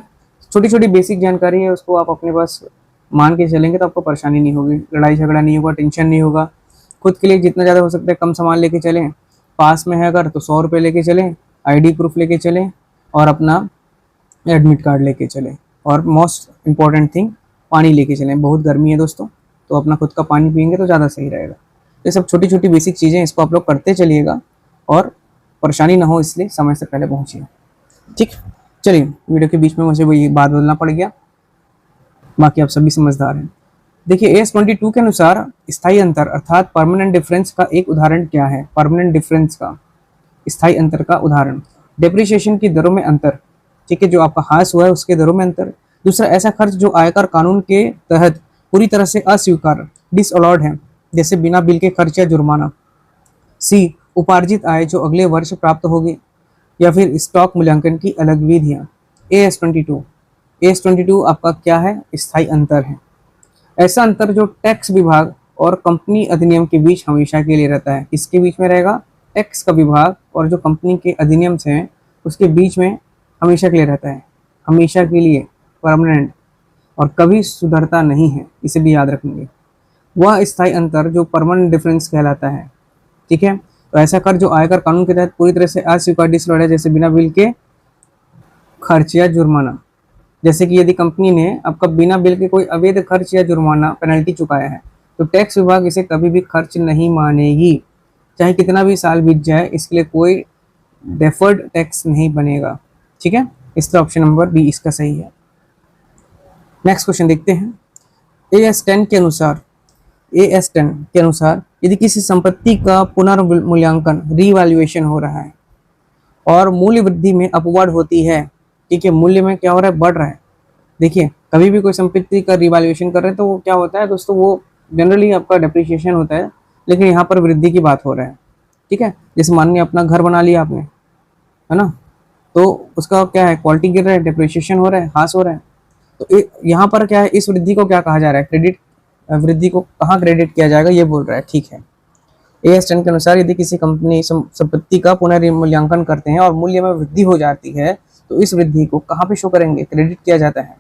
छोटी छोटी बेसिक जानकारी है, उसको आप अपने पास मान के चलेंगे तो आपको परेशानी नहीं होगी, लड़ाई झगड़ा नहीं होगा, टेंशन नहीं होगा। खुद के लिए जितना ज़्यादा हो सकता है कम सामान लेके चलें। पास में है अगर तो 100 रुपये लेके चलें, आईडी प्रूफ लेके चलें और अपना एडमिट कार्ड लेके चलें। और मोस्ट इम्पॉर्टेंट थिंग, पानी लेके चलें। बहुत गर्मी है दोस्तों, तो अपना खुद का पानी पियेंगे तो ज़्यादा सही रहेगा। ये सब छोटी छोटी बेसिक चीज़ें, इसको आप लोग करते चलिएगा और परेशानी ना हो इसलिए समय से पहले पहुँचिए। ठीक, चलिए, वीडियो के बीच में मुझे वही बात बदलना पड़ गया, बाकी आप सभी समझदार हैं। देखिए, AS22 के अनुसार स्थायी अंतर अर्थात परमानेंट डिफरेंस का एक उदाहरण क्या है? परमानेंट डिफरेंस का, स्थायी अंतर का उदाहरण, डेप्रिसिएशन की दरों में अंतर। ठीक है, जो आपका हास हुआ है उसके दरों में अंतर। दूसरा, ऐसा खर्च जो आयकर कानून के तहत पूरी तरह से अस्वीकार, डिसअलाउड है, जैसे बिना बिल के खर्च या जुर्माना। सी, उपार्जित आय जो अगले वर्ष प्राप्त होगी, या फिर स्टॉक मूल्यांकन की अलग विधियाँ। AS22 आपका क्या है? स्थायी अंतर है। ऐसा अंतर जो टैक्स विभाग और कंपनी अधिनियम के बीच हमेशा के लिए रहता है। किसके बीच में रहेगा? टैक्स का विभाग और जो कंपनी के अधिनियम से हैं उसके बीच में हमेशा के लिए रहता है, हमेशा के लिए, परमानेंट, और कभी सुधरता नहीं है, इसे भी याद रखेंगे। वह स्थायी अंतर जो परमानेंट डिफरेंस कहलाता है। ठीक है, तो ऐसा कर जो आयकर कानून के तहत पूरी तरह से अस्वीकार, डिसअलाउड है, जैसे बिना बिल के खर्च या जुर्माना। जैसे कि यदि कंपनी ने आपका बिना बिल के कोई अवैध खर्च या जुर्माना, पेनल्टी चुकाया है, तो टैक्स विभाग इसे कभी भी खर्च नहीं मानेगी, चाहे कितना भी साल बीत जाए, इसके लिए कोई डेफर्ड टैक्स नहीं बनेगा। ठीक है, इसलिए ऑप्शन नंबर बी इसका सही है। नेक्स्ट क्वेश्चन देखते हैं। AS10 के अनुसार, AS10 के अनुसार यदि किसी संपत्ति का पुनर्मूल्यांकन, रीवैल्यूएशन हो रहा है और मूल्य वृद्धि में अपवाद होती है, ठीक है, मूल्य में क्या हो रहा है? बढ़ रहा है। देखिए, कभी भी कोई संपत्ति का रिवैल्यूएशन कर रहे हैं तो वो क्या होता है दोस्तों? वो जनरली आपका डेप्रिसिएशन होता है, लेकिन यहाँ पर वृद्धि की बात हो रहा है। ठीक है, जैसे मान लिया अपना घर बना लिया आपने, है ना, तो उसका क्या है? क्वालिटी गिर रहा है, डेप्रिसिएशन हो रहा है, ह्रास हो रहा है। तो यहाँ पर क्या है? इस वृद्धि को क्या कहा जा रहा है? क्रेडिट, वृद्धि को कहाँ क्रेडिट किया जाएगा ये बोल रहा है। ठीक है, AS10 के अनुसार यदि किसी कंपनी संपत्ति का पुनर्मूल्यांकन करते हैं और मूल्य में वृद्धि हो जाती है, तो इस वृद्धि को कहाँ पे शो करेंगे? क्रेडिट किया जाता है।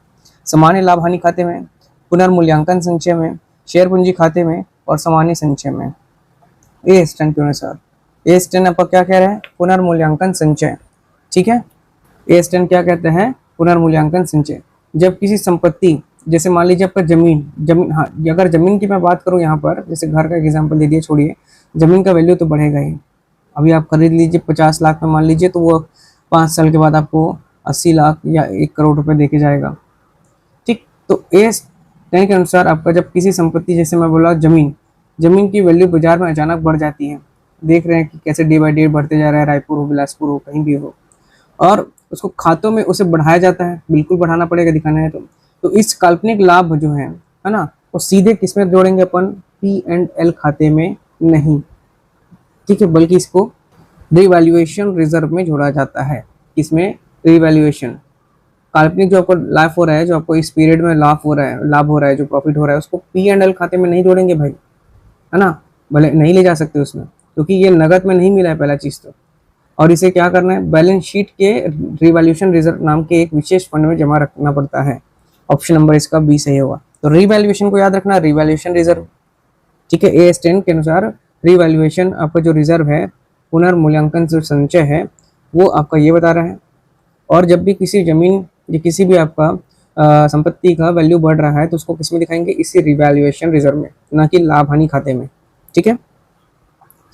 सामान्य लाभ हानि खाते में, पुनर्मूल्यांकन संचय में, शेयर पूंजी खाते में और सामान्य संचय में। AS10 के अनुसार, AS10 आपका क्या कह रहा है? पुनर्मूल्यांकन संचय। ठीक है, AS10 क्या कहते हैं? पुनर्मूल्यांकन संचय। जब किसी संपत्ति, जैसे मान लीजिए आपका जमीन, हाँ, अगर जमीन की मैं बात करूँ यहाँ पर, जैसे घर का एग्जाम्पल दे दिया, छोड़िए, जमीन का वैल्यू तो बढ़ेगा ही। अभी आप खरीद लीजिए 50 लाख में मान लीजिए, तो वो 5 साल के बाद आपको 80 लाख या 1 करोड़ रुपए देके जाएगा। ठीक, तो AS10 के अनुसार आपका जब किसी संपत्ति, जैसे मैं बोला जमीन की वैल्यू बाजार में अचानक बढ़ जाती है, देख रहे हैं कि कैसे डे बाई डे बढ़ते जा रहा है, रायपुर हो, बिलासपुर हो, कहीं भी हो, और उसको खातों में उसे बढ़ाया जाता है, बिल्कुल बढ़ाना पड़ेगा, दिखाना है तो इस काल्पनिक लाभ जो है ना, वो सीधे किसमें जोड़ेंगे? अपन P&L खाते में नहीं, ठीक है, बल्कि इसको रिवैल्यूएशन रिजर्व में जोड़ा जाता है। किसमें? रिवैल्यूएशन। काल्पनिक जो आपको लाभ हो रहा है, जो आपको इस पीरियड में लाभ हो रहा है, जो प्रॉफिट हो रहा है, उसको P&L खाते में नहीं जोड़ेंगे भाई, है ना, भले नहीं ले जा सकते उसमें, क्योंकि ये नगद में नहीं मिला है पहला चीज तो। और इसे क्या करना है? बैलेंस शीट के रिवैल्यूएशन रिजर्व नाम के एक विशेष फंड में जमा रखना पड़ता है। ऑप्शन नंबर इसका बी सही होगा। तो रिवैल्यूएशन को याद रखना, रिवैल्यूएशन रिजर्व। ठीक है, AS10 के अनुसार रिवैल्यूएशन आपका जो रिजर्व है, पुनर्मूल्यांकन जो संचय है, वो आपका ये बता रहा है। और जब भी किसी जमीन या किसी भी आपका संपत्ति का वैल्यू बढ़ रहा है, तो उसको किस में दिखाएंगे? इसी रिवैल्यूएशन रिजर्व में, ना कि लाभ हानि खाते में। ठीक है,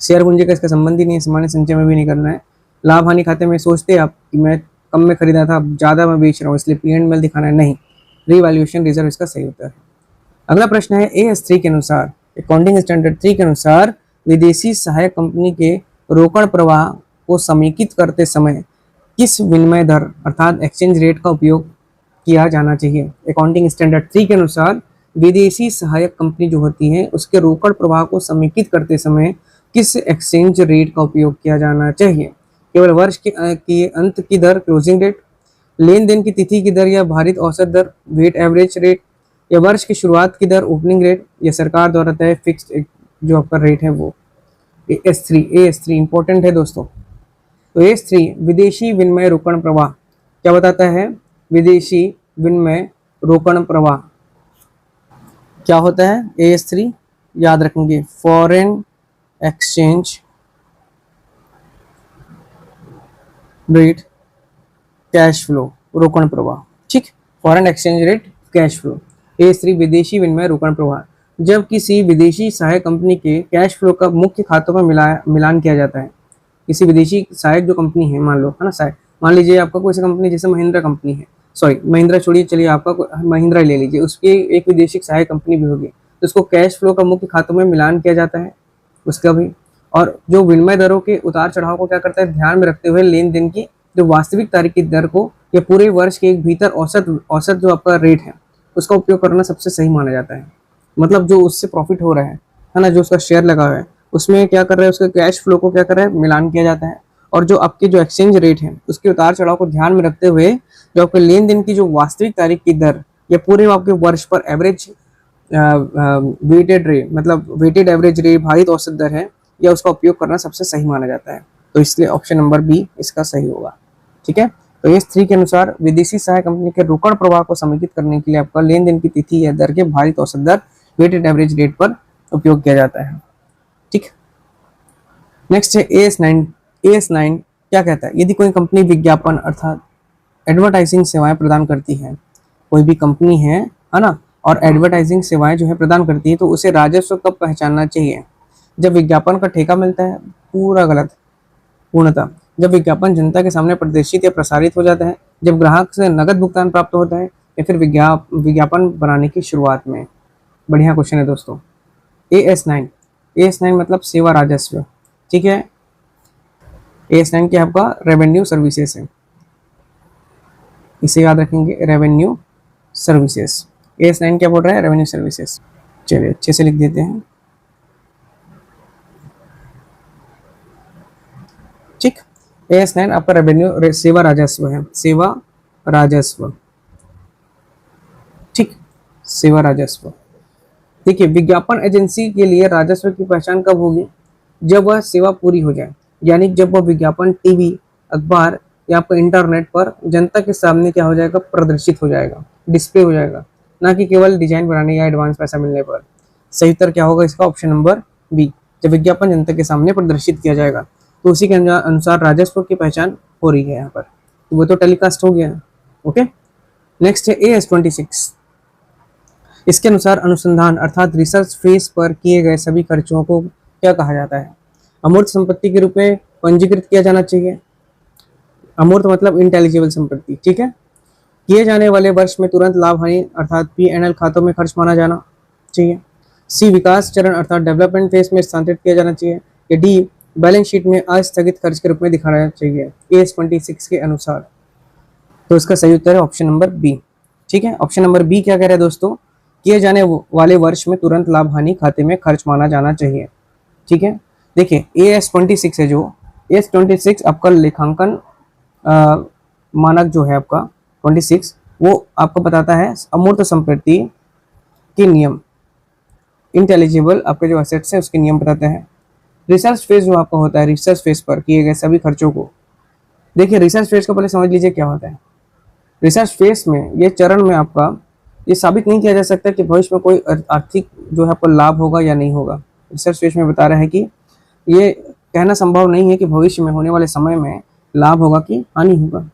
शेयर पूंजी का इसका संबंध ही नहीं है, सामान्य संचय में भी नहीं करना है। लाभ हानि खाते में सोचते आप कि मैं कम में खरीदा था, अब ज़्यादा मैं बेच रहा हूँ, इसलिए P&L दिखाना है, नहीं, रिवैल्यूएशन रिजर्व इसका सही उत्तर है। अगला प्रश्न है, AS3 के अनुसार अकाउंटिंग स्टैंडर्ड 3 के अनुसार विदेशी सहायक कंपनी के रोकड़ प्रवाह को समेकित करते समय किस विनिमय दर अर्थात एक्सचेंज रेट का उपयोग किया जाना चाहिए। अकाउंटिंग स्टैंडर्ड 3 के अनुसार विदेशी सहायक कंपनी जो होती है उसके रोकड़ प्रवाह को समेकित करते समय किस एक्सचेंज रेट का उपयोग किया जाना चाहिए। केवल वर्ष के अंत की दर क्लोजिंग रेट, लेन देन की तिथि की दर या भारित औसत दर वेट एवरेज रेट, या वर्ष की शुरुआत की दर ओपनिंग रेट, या सरकार द्वारा तय फिक्स्ड जो आपका रेट है वो। AS3 इंपॉर्टेंट है दोस्तों। तो AS3 विदेशी विनिमय रोकड़ प्रवाह क्या बताता है। विदेशी विनिमय रोकड़ प्रवाह क्या होता है। AS3 याद रखेंगे, foreign exchange rate cash flow रोकड़ प्रवाह। ठीक, foreign exchange rate cash flow. AS3 विदेशी विनिमय रोकड़ प्रवाह जब किसी विदेशी सहायक कंपनी के कैश फ्लो का मुख्य खातों में मिलान किया जाता है। किसी विदेशी सहायक जो कंपनी है, मान लो है ना सहायक, मान लीजिए आपका कोई सी कंपनी जैसे महिंद्रा कंपनी है, सॉरी महिंद्रा छोड़िए, चलिए आपका महिंद्रा ले लीजिए, उसकी एक विदेशी सहायक कंपनी भी होगी, तो उसको कैश फ्लो का मुख्य खातों में मिलान किया जाता है उसका भी। और जो विनिमय दरों के उतार चढ़ाव को क्या करता है, ध्यान में रखते हुए लेन देन की जो वास्तविक तारीख की दर को या पूरे वर्ष के एक भीतर औसत जो आपका रेट है उसका उपयोग करना सबसे सही माना जाता है। मतलब जो उससे प्रॉफिट हो रहा है ना, जो उसका शेयर लगा हुआ है उसमें क्या कर रहा है, उसके कैश फ्लो को क्या कर रहा है, मिलान किया जाता है। और जो आपकी जो एक्सचेंज रेट है उसके उतार चढ़ाव को ध्यान में रखते हुए जो आपके लेन देन की जो वास्तविक तारीख की दर या पूरे आपके वर्ष पर एवरेज वेटेड रेट, मतलब वेटेड एवरेज रेट भारित औसत दर है, या उसका उपयोग करना सबसे सही माना जाता है। तो इसलिए ऑप्शन नंबर बी इसका सही होगा। ठीक है, तो AS3 के अनुसार विदेशी सहायक कंपनी के रोकड़ प्रवाह को समेकित करने के लिए आपका लेन देन की तिथि या दर के भारित औसत दर वेटेड एवरेज रेट पर उपयोग किया जाता है। ठीक, नेक्स्ट है AS9 क्या कहता है। यदि कोई कंपनी विज्ञापन अर्थात एडवर्टाइजिंग सेवाएं प्रदान करती है, कोई भी कंपनी है ना, और एडवर्टाइजिंग सेवाएं जो है प्रदान करती है, तो उसे राजस्व कब पहचानना चाहिए। जब विज्ञापन का ठेका मिलता है, पूरा गलत, पूर्णतः जब विज्ञापन जनता के सामने प्रदर्शित या प्रसारित हो जाता है, जब ग्राहक से नगद भुगतान प्राप्त होता है, या फिर विज्ञापन बनाने की शुरुआत में। बढ़िया क्वेश्चन है दोस्तों। AS9 मतलब सेवा राजस्व। ठीक है, AS9 क्या आपका रेवेन्यू सर्विसेज है, इसे याद रखेंगे, रेवेन्यू सर्विसेज। AS9 क्या बोल रहा है, रेवेन्यू सर्विसेज। चलिए अच्छे से लिख देते हैं। ठीक, AS9 आपका रेवेन्यू सेवा राजस्व है, सेवा राजस्व। ठीक, सेवा राजस्व। देखिए, विज्ञापन एजेंसी के लिए राजस्व की पहचान कब होगी, जब वह सेवा पूरी हो जाए, यानी जब वह विज्ञापन टीवी, अखबार या आपका इंटरनेट पर जनता के सामने क्या हो जाएगा, प्रदर्शित हो जाएगा, डिस्प्ले हो जाएगा, ना कि केवल डिजाइन बनाने या एडवांस पैसा मिलने पर। सही उत्तर क्या होगा इसका, ऑप्शन नंबर बी। जब विज्ञापन जनता के सामने प्रदर्शित किया जाएगा तो उसी के अनुसार राजस्व की पहचान हो रही है यहाँ पर, तो वो तो टेलीकास्ट हो गया। ओके, नेक्स्ट है AS26। इसके अनुसार अनुसंधान अर्थात रिसर्च फेज पर किए गए सभी खर्चों को क्या कहा जाता है। अमूर्त संपत्ति के रूप में पंजीकृत किया जाना चाहिए। अमूर्त मतलब इंटेलिजिबल संपत्ति। ठीक है, किए जाने वाले वर्ष में तुरंत लाभ हानि अर्थात P&L खातों में खर्च माना जाना चाहिए। C विकास चरण अर्थात डेवलपमेंट फेज में स्थानांतरित किया जाना चाहिए। या D बैलेंस शीट में अस्थगित खर्च के रूप में दिखाना चाहिए AS26 के अनुसार। तो इसका सही उत्तर है ऑप्शन नंबर बी। ठीक है, ऑप्शन नंबर बी क्या कह रहा है दोस्तों, किए जाने वाले वर्ष में तुरंत लाभ हानि खाते में खर्च माना जाना चाहिए। ठीक है, देखिए AS26 है, जो AS26 आपका लेखांकन मानक जो है आपका 26, वो आपको बताता है अमूर्त संपत्ति के नियम, इंटेलिजिबल आपके जो एसेट्स है उसके नियम बताते हैं। रिसर्च फेज जो आपका होता है, रिसर्च फेज पर किए गए सभी खर्चों को, देखिए रिसर्च फेज को पहले समझ लीजिए क्या होता है। रिसर्च फेज में ये चरण में आपका ये साबित नहीं किया जा सकता कि भविष्य में कोई आर्थिक जो है आपको लाभ होगा या नहीं होगा। रिसर्च फेज में बता रहा है कि ये कहना संभव नहीं है कि भविष्य में होने वाले समय में लाभ होगा कि हानि होगा।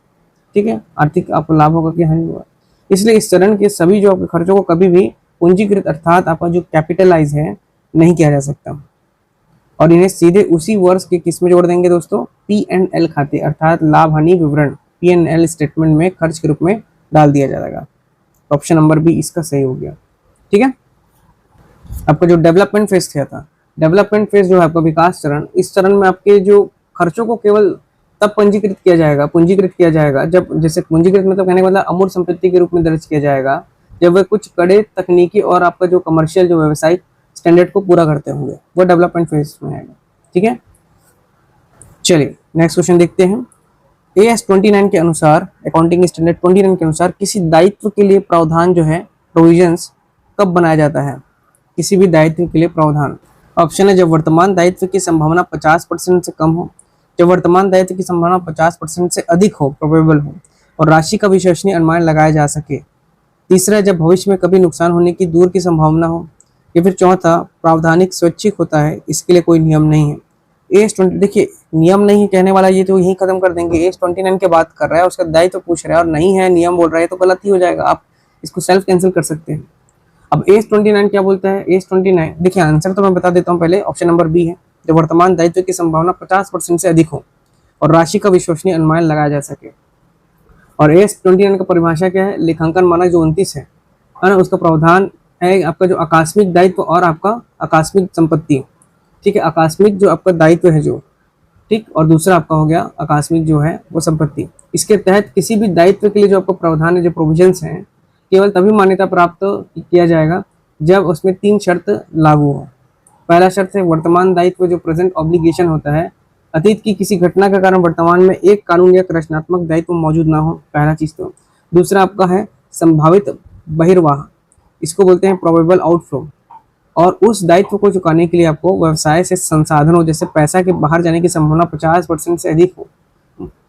ठीक है, आर्थिक आपको लाभ होगा कि हानि होगा। इसलिए इस चरण के सभी जो आपके खर्चों को कभी भी पूंजीकृत अर्थात आपका जो कैपिटलाइज है नहीं किया जा सकता, और इन्हें सीधे उसी वर्ष के किस में जोड़ देंगे दोस्तों, P&L खाते अर्थात लाभ हानि विवरण P&L स्टेटमेंट में खर्च के रूप में डाल दिया जाएगा। ऑप्शन नंबर बी इसका सही हो गया। ठीक है, आपका जो डेवलपमेंट फेज किया था, डेवलपमेंट फेज जो है आपका विकास चरण, इस चरण में आपके जो खर्चों को केवल तब पूंजीकृत किया जाएगा जब, जैसे पूंजीकृत मतलब कहने का मतलब अमूर्त संपत्ति के रूप में दर्ज किया जाएगा, जब वह कुछ कड़े तकनीकी और आपका जो कमर्शियल जो व्यवसायिक स्टैंडर्ड को पूरा करते होंगे, वो डेवलपमेंट फेज में आएगा। ठीक है, चलिए नेक्स्ट क्वेश्चन देखते हैं। AS 29 के अनुसार, अकाउंटिंग स्टैंडर्ड 29 के अनुसार किसी दायित्व के लिए प्रावधान जो है, प्रोविजंस, कब बनाया जाता है? किसी भी दायित्व के लिए प्रावधान, ऑप्शन है जब वर्तमान दायित्व की संभावना 50% से कम हो, जब वर्तमान दायित्व की संभावना 50% से अधिक हो, प्रोबेबल हो, और राशि का विश्वसनीय अनुमान लगाया जा सके। तीसरा है जब भविष्य में कभी नुकसान होने की दूर की संभावना हो, या फिर चौथा प्रावधानिक स्वैच्छिक होता है, इसके लिए कोई नियम नहीं है। AS 20, देखिए नियम नहीं कहने वाला ये तो यही खत्म कर देंगे। AS 29 की बात कर रहा है, उसका दायित्व तो पूछ रहा है और नहीं है नियम बोल रहा है, तो गलत ही हो जाएगा, आप इसको सेल्फ कैंसिल कर सकते हैं। अब AS 29 क्या बोलता है? AS 29, देखिए आंसर तो मैं बता देता हूँ पहले, ऑप्शन नंबर बी है, जब वर्तमान दायित्व की संभावना 50% से अधिक हो और राशि का विश्वसनीय अनुमान लगाया जा सके। और AS 29 का परिभाषा क्या है? लेखांकन मानक जो 29 है ना, उसका प्रावधान है आपका जो आकस्मिक दायित्व और आपका आकस्मिक संपत्ति। ठीक है, आकस्मिक जो आपका दायित्व है जो, ठीक, और दूसरा आपका हो गया आकस्मिक जो है वो संपत्ति। इसके तहत किसी भी दायित्व के लिए जो आपका प्रावधान है, जो प्रोविजंस हैं, केवल तभी मान्यता प्राप्त किया जाएगा जब उसमें 3 शर्त लागू हो। पहला शर्त है वर्तमान दायित्व जो प्रेजेंट ऑब्लिगेशन होता है, अतीत की किसी घटना के कारण वर्तमान में एक कानून या रचनात्मक दायित्व मौजूद ना हो, पहला चीज तो। दूसरा आपका है संभावित बहिर्वाह, इसको बोलते हैं प्रोबेबल आउटफ्लो, और उस दायित्व को चुकाने के लिए आपको व्यवसाय से संसाधनों जैसे पैसा के बाहर जाने की संभावना 50% से अधिक हो।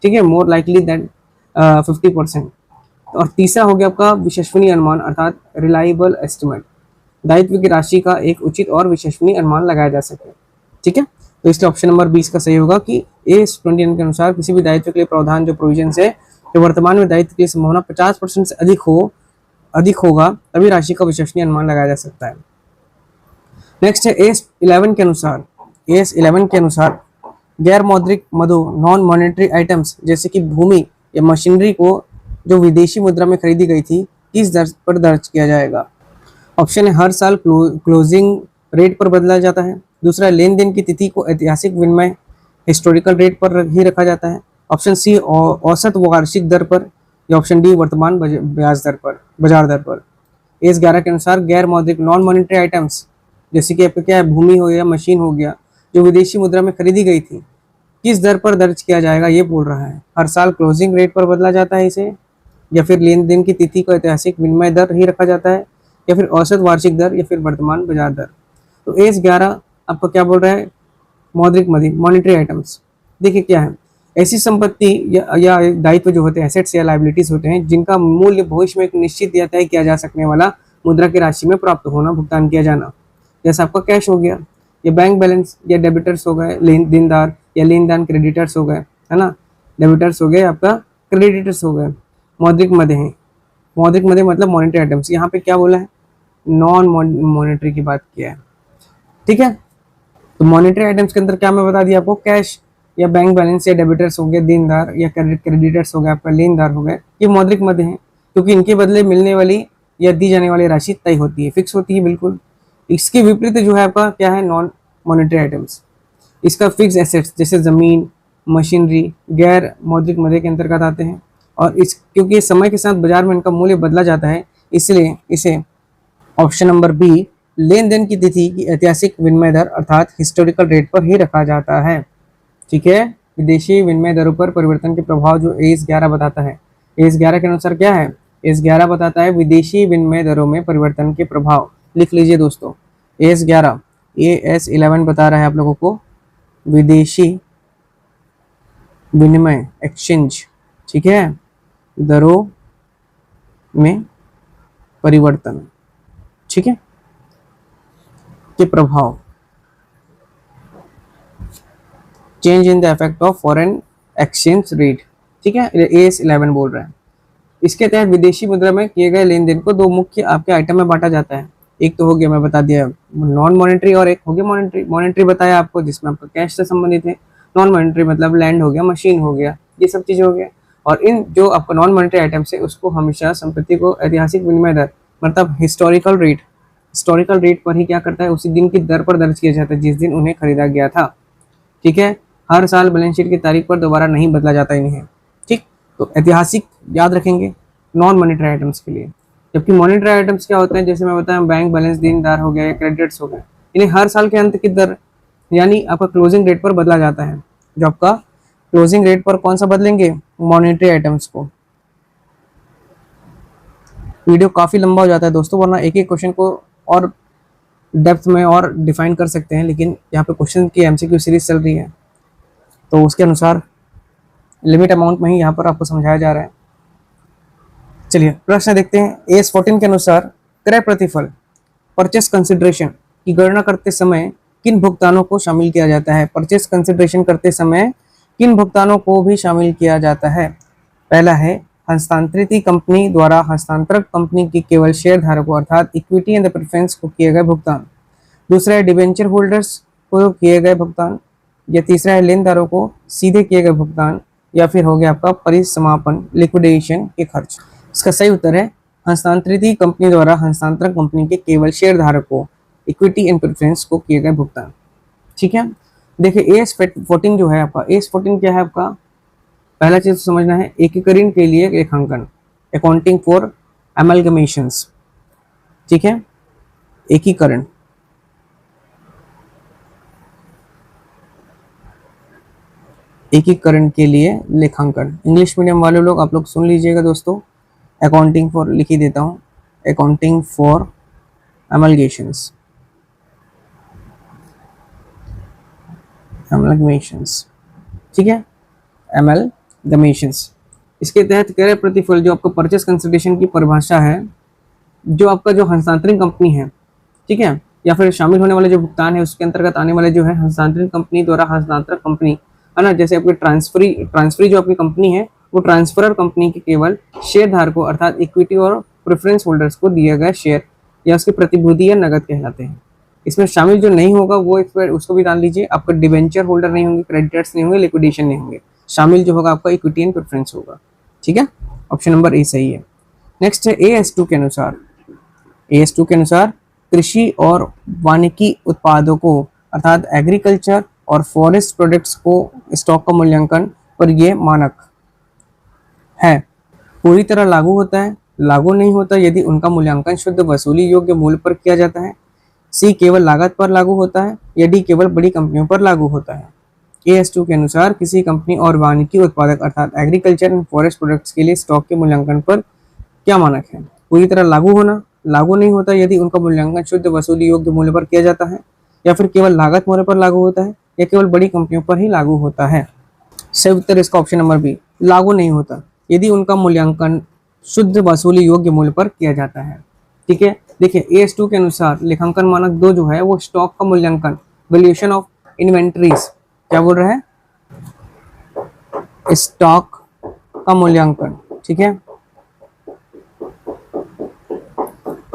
ठीक है, मोर लाइकली दैन 50%। और तीसरा हो गया आपका विश्वसनीय अनुमान, अर्थात रिलायबल एस्टिमेट, दायित्व की राशि का एक उचित और विश्वसनीय अनुमान लगाया जा सके। ठीक है, तो इसलिए ऑप्शन नंबर 20 का सही होगा कि AS 29 के अनुसार किसी भी दायित्व के लिए प्रावधान जो प्रोविजन है, जो वर्तमान में दायित्व की संभावना 50% से अधिक होगा, तभी राशि का विश्वसनीय अनुमान लगाया जा सकता है। नेक्स्ट है AS 11 के अनुसार, AS 11 के अनुसार गैर मौद्रिक मदों, नॉन मॉनेटरी आइटम्स जैसे कि भूमि या मशीनरी को जो विदेशी मुद्रा में खरीदी गई थी, किस दर पर दर्ज किया जाएगा? ऑप्शन है हर साल क्लोजिंग रेट पर बदला जाता है, दूसरा लेन देन की तिथि को ऐतिहासिक विनिमय हिस्टोरिकल रेट पर ही रखा जाता है, ऑप्शन सी औसत वार्षिक दर पर, या ऑप्शन डी वर्तमान ब्याज दर पर, बाजार दर पर। AS 11 के अनुसार गैर मौद्रिक नॉन मॉनेटरी आइटम्स जैसे कि आपका क्या है, भूमि हो गया, मशीन हो गया, जो विदेशी मुद्रा में खरीदी गई थी, किस दर पर दर्ज किया जाएगा, ये बोल रहा है। हर साल क्लोजिंग रेट पर बदला जाता है इसे, या फिर लेन देन की तिथि को ऐतिहासिक विनिमय दर ही रखा जाता है, या फिर औसत वार्षिक दर, या फिर वर्तमान बाजार दर। तो AS 11 आपका क्या बोल रहा है? मौद्रिक मॉनेटरी आइटम्स। देखिए क्या है, ऐसी संपत्ति या दायित्व जो होते हैं, एसेट्स या लाइबिलिटीज होते हैं, जिनका मूल्य भविष्य में एक निश्चित या तय किया जा सकने वाला मुद्रा की राशि में प्राप्त होना, भुगतान किया जाना। जैसे आपका कैश हो गया, या बैंक बैलेंस, या डेबिटर्स हो गए देनदार, या लेनदार क्रेडिटर्स हो गए, है ना, डेबिटर्स हो गए, आपका क्रेडिटर्स हो गए। मौद्रिक मदे हैं, मौद्रिक मदे मतलब मॉनेटरी आइटम्स। यहाँ पे क्या बोला है? नॉन मॉनेटरी की बात किया है। ठीक है, तो मॉनेटरी आइटम्स के अंदर क्या मैं बता दिया आपको, कैश या बैंक बैलेंस या डेबिटर्स हो गए देनदार, या क्रेडिटर्स हो गए आपका लेनदार हो गए, ये मौद्रिक मदे हैं, क्योंकि इनके बदले मिलने वाली या दी जाने वाली राशि तय होती है, फिक्स होती है बिल्कुल। इसके विपरीत जो है आपका क्या है, नॉन मॉनेटरी आइटम्स। इसका फिक्स एसेट्स जैसे जमीन, मशीनरी गैर मौद्रिक मदे के अंतर्गत आते हैं, और इस क्योंकि समय के साथ बाजार में इनका मूल्य बदला जाता है, इसलिए इसे ऑप्शन नंबर बी लेन देन की तिथि की ऐतिहासिक विनिमय दर अर्थात हिस्टोरिकल रेट पर ही रखा जाता है। ठीक है, विदेशी विनिमय दरों पर परिवर्तन के प्रभाव जो AS 11 बताता है। AS 11 के अनुसार क्या है? AS 11 बताता है विदेशी विनिमय दरों में परिवर्तन के प्रभाव। लिख लीजिए दोस्तों, AS 11, AS 11 बता रहा है आप लोगों को विदेशी विनिमय एक्सचेंज, ठीक है, दरों में परिवर्तन, ठीक है, के प्रभाव, change in the effect of foreign exchange rate. ठीक है, AS 11 बोल रहा है। इसके तहत विदेशी मुद्रा में किए गए लेन देन को दो मुख्य आपके आइटम में बांटा जाता है। एक तो हो गया, मैं बता दिया, नॉन मॉनेटरी, और एक हो गया मॉनेटरी। मॉनेटरी बताया आपको जिसमें आपका कैश से संबंधित है, नॉन मॉनेटरी मतलब लैंड हो गया, मशीन हो गया, ये सब चीज़ें हो गया। और इन जो आपका नॉन मॉनेटरी आइटम्स है उसको हमेशा संपत्ति को ऐतिहासिक विनिमय दर मतलब हिस्टोरिकल रेट हिस्टोरिकल रेट पर ही क्या करता है, उसी दिन की दर पर दर्ज किया जाता है जिस दिन उन्हें खरीदा गया था। ठीक है, हर साल बैलेंस शीट की तारीख पर दोबारा नहीं बदला जाता इन्हें। ठीक, तो ऐतिहासिक याद रखेंगे नॉन मॉनिटरी आइटम्स के लिए। जबकि मॉनिटरी आइटम्स क्या होते हैं, जैसे मैं बताया बैंक बैलेंस, देनदार हो गया या क्रेडिट्स हो गए, इन्हें हर साल के अंत की दर यानी आपका क्लोजिंग रेट पर बदला जाता है। जो आपका क्लोजिंग रेट पर कौन सा बदलेंगे, मॉनिटरी आइटम्स को। वीडियो काफ़ी लंबा हो जाता है दोस्तों, वरना एक एक क्वेश्चन को और डेप्थ में और डिफाइन कर सकते हैं, लेकिन यहाँ पे क्वेश्चन की एमसीक्यू सीरीज चल रही है तो उसके अनुसार लिमिट अमाउंट में ही यहाँ पर आपको समझाया जा रहा है। चलिए प्रश्न देखते हैं। AS14 के अनुसार क्रय प्रतिफल परचेस कंसिडरेशन की गणना करते समय किन भुगतानों को शामिल किया जाता है। परचेस कंसिडरेशन करते समय किन भुगतानों को भी शामिल किया जाता है। पहला है हस्तांतरित कंपनी द्वारा हस्तांतरक कंपनी की केवल शेयर धारकों अर्थात इक्विटी एंड प्रेफरेंस को किए गए भुगतान। दूसरा है डिबेंचर होल्डर्स को किए गए भुगतान। या तीसरा है लेनदारों को सीधे किए गए भुगतान। या फिर हो गया आपका परिसमापन लिक्विडेशन के खर्च। इसका सही उत्तर है हस्तांतरित कंपनी द्वारा हस्तांतरण कंपनी के केवल शेयर धारकों इक्विटी एंड प्रेफरेंस को किए गए भुगतान। ठीक है, देखिए AS14 जो है आपका, AS14 क्या है आपका, पहला चीज समझना है एकीकरण के लिए लेखांकन, अकाउंटिंग फॉर एमलगमेशंस। ठीक है, एकीकरण, एकीकरण के लिए लेखांकन। इंग्लिश मीडियम वाले लोग आप लोग सुन लीजिएगा दोस्तों, अकाउंटिंग फॉर लिख ही देता हूँ, अकाउंटिंग फॉर एमलगेशंस, एमलगमेशंस। ठीक है, एमलगमेशंस। इसके तहत क्रय प्रतिफल जो आपका परचेस कंसिडरेशन की परिभाषा है, जो आपका जो हस्तांतरण कंपनी है, ठीक है, या फिर शामिल होने वाले जो भुगतान है उसके अंतर्गत आने वाले जो है हस्तांतरण कंपनी द्वारा हस्तांतरण कंपनी है ना, जैसे आपकी ट्रांसफरी जो आपकी कंपनी है वो ट्रांसफरर कंपनी के केवल शेयर धारकों अर्थात इक्विटी और प्रेफरेंस होल्डर्स को दिए गए शेयर या उसकी प्रतिभूति या नगद कहलाते हैं। इसमें शामिल जो नहीं होगा वो उसको भी जान लीजिए, आपका डिबेंचर होल्डर नहीं होंगे, क्रेडिटर्स नहीं होंगे, लिक्विडेशन नहीं होंगे। शामिल जो होगा आपका इक्विटी एंड प्रेफरेंस होगा। ठीक है, ऑप्शन नंबर ए सही है। नेक्स्ट है AS2 के अनुसार, AS2 के अनुसार कृषि और वानिकी उत्पादों को अर्थात एग्रीकल्चर और फॉरेस्ट प्रोडक्ट्स को स्टॉक का मूल्यांकन पर यह मानक है पूरी तरह लागू होता है, लागू नहीं होता यदि उनका मूल्यांकन शुद्ध वसूली योग्य मूल्य पर किया जाता है। सी केवल लागत पर लागू होता है या डी केवल बड़ी कंपनियों पर लागू होता है। AS2 के अनुसार किसी कंपनी और वानिकी उत्पादक अर्थात एग्रीकल्चर एंड फॉरेस्ट प्रोडक्ट्स के लिए स्टॉक के मूल्यांकन पर क्या मानक है। पूरी तरह लागू होना, लागू नहीं होता यदि उनका मूल्यांकन शुद्ध वसूली योग्य मूल्य पर किया जाता है, या फिर केवल लागत मूल्य पर लागू होता है, या केवल बड़ी कंपनियों पर ही लागू होता है। सही उत्तर इसका ऑप्शन नंबर बी, लागू नहीं होता यदि उनका मूल्यांकन शुद्ध वसूली योग्य मूल्य पर किया जाता है। ठीक है, देखिए AS2 के अनुसार लेखांकन मानक 2 जो है वो स्टॉक का मूल्यांकन, वैल्यूएशन ऑफ इन्वेंटरीज, क्या बोल रहा है, स्टॉक का मूल्यांकन। ठीक है,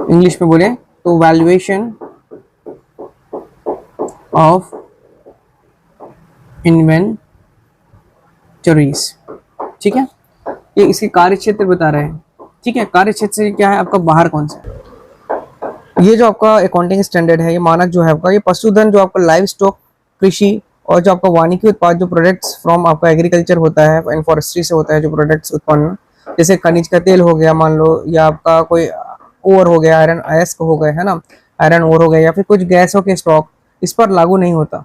इंग्लिश में बोले तो वैल्यूएशन ऑफ इन्वेंटरीज। ठीक है, ये इसके कार्य क्षेत्र बता रहे हैं। ठीक है, कार्य क्षेत्र से क्या है आपका, बाहर कौन सा है। ये जो आपका अकाउंटिंग स्टैंडर्ड है, ये मानक जो है आपका, ये पशुधन जो आपका लाइव स्टॉक, कृषि और जो आपका वानिकी उत्पाद जो प्रोडक्ट्स फ्रॉम आपका एग्रीकल्चर होता है एंड फॉरेस्ट्री से होता है, जो प्रोडक्ट्स उत्पन्न, जैसे खनिज का तेल हो गया मान लो, या आपका कोई ओर हो गया, आयरन अयस्क हो गए, है ना, आयरन ओर हो गया, या फिर कुछ गैसों के स्टॉक, इस पर लागू नहीं होता।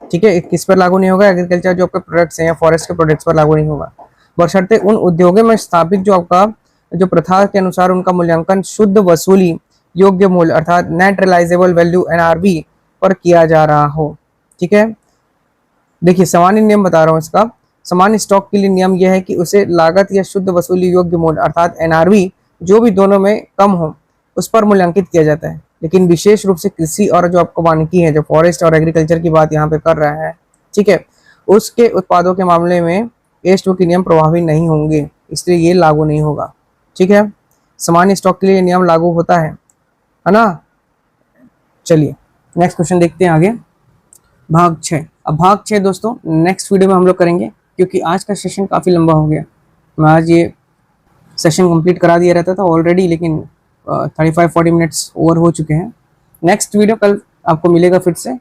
ठीक है, किस पर लागू नहीं होगा, एग्रीकल्चर जो आपके प्रोडक्ट्स हैं या फॉरेस्ट के प्रोडक्ट्स पर लागू नहीं होगा, बशर्ते उन उद्योगों में स्थापित जो आपका जो प्रथा के अनुसार उनका मूल्यांकन शुद्ध वसूली योग्य मूल्य अर्थात नेट रियलाइजेबल वैल्यू NRV पर किया जा रहा हो। ठीक है, देखिए सामान्य नियम बता रहा हूँ इसका। सामान्य स्टॉक के लिए नियम यह है कि उसे लागत या शुद्ध वसूली योग्य मूल्य अर्थात NRV जो भी दोनों में कम हो उस पर मूल्यांकित किया जाता है। लेकिन विशेष रूप से कृषि और जो आपको वानिकी है, जो फॉरेस्ट और एग्रीकल्चर की बात यहाँ पे कर रहा है, ठीक है, उसके उत्पादों के मामले में AS2 के नियम प्रभावी नहीं होंगे, इसलिए ये लागू नहीं होगा। ठीक है, सामान्य स्टॉक के लिए नियम लागू होता है ना। चलिए नेक्स्ट क्वेश्चन देखते हैं आगे, भाग 6। अब भाग 6 दोस्तों नेक्स्ट वीडियो में हम लोग करेंगे, क्योंकि आज का सेशन काफ़ी लंबा हो गया। मैं आज ये सेशन कंप्लीट करा दिया रहता था ऑलरेडी, लेकिन 35-40 मिनट्स ओवर हो चुके हैं, नेक्स्ट वीडियो कल आपको मिलेगा फिर से,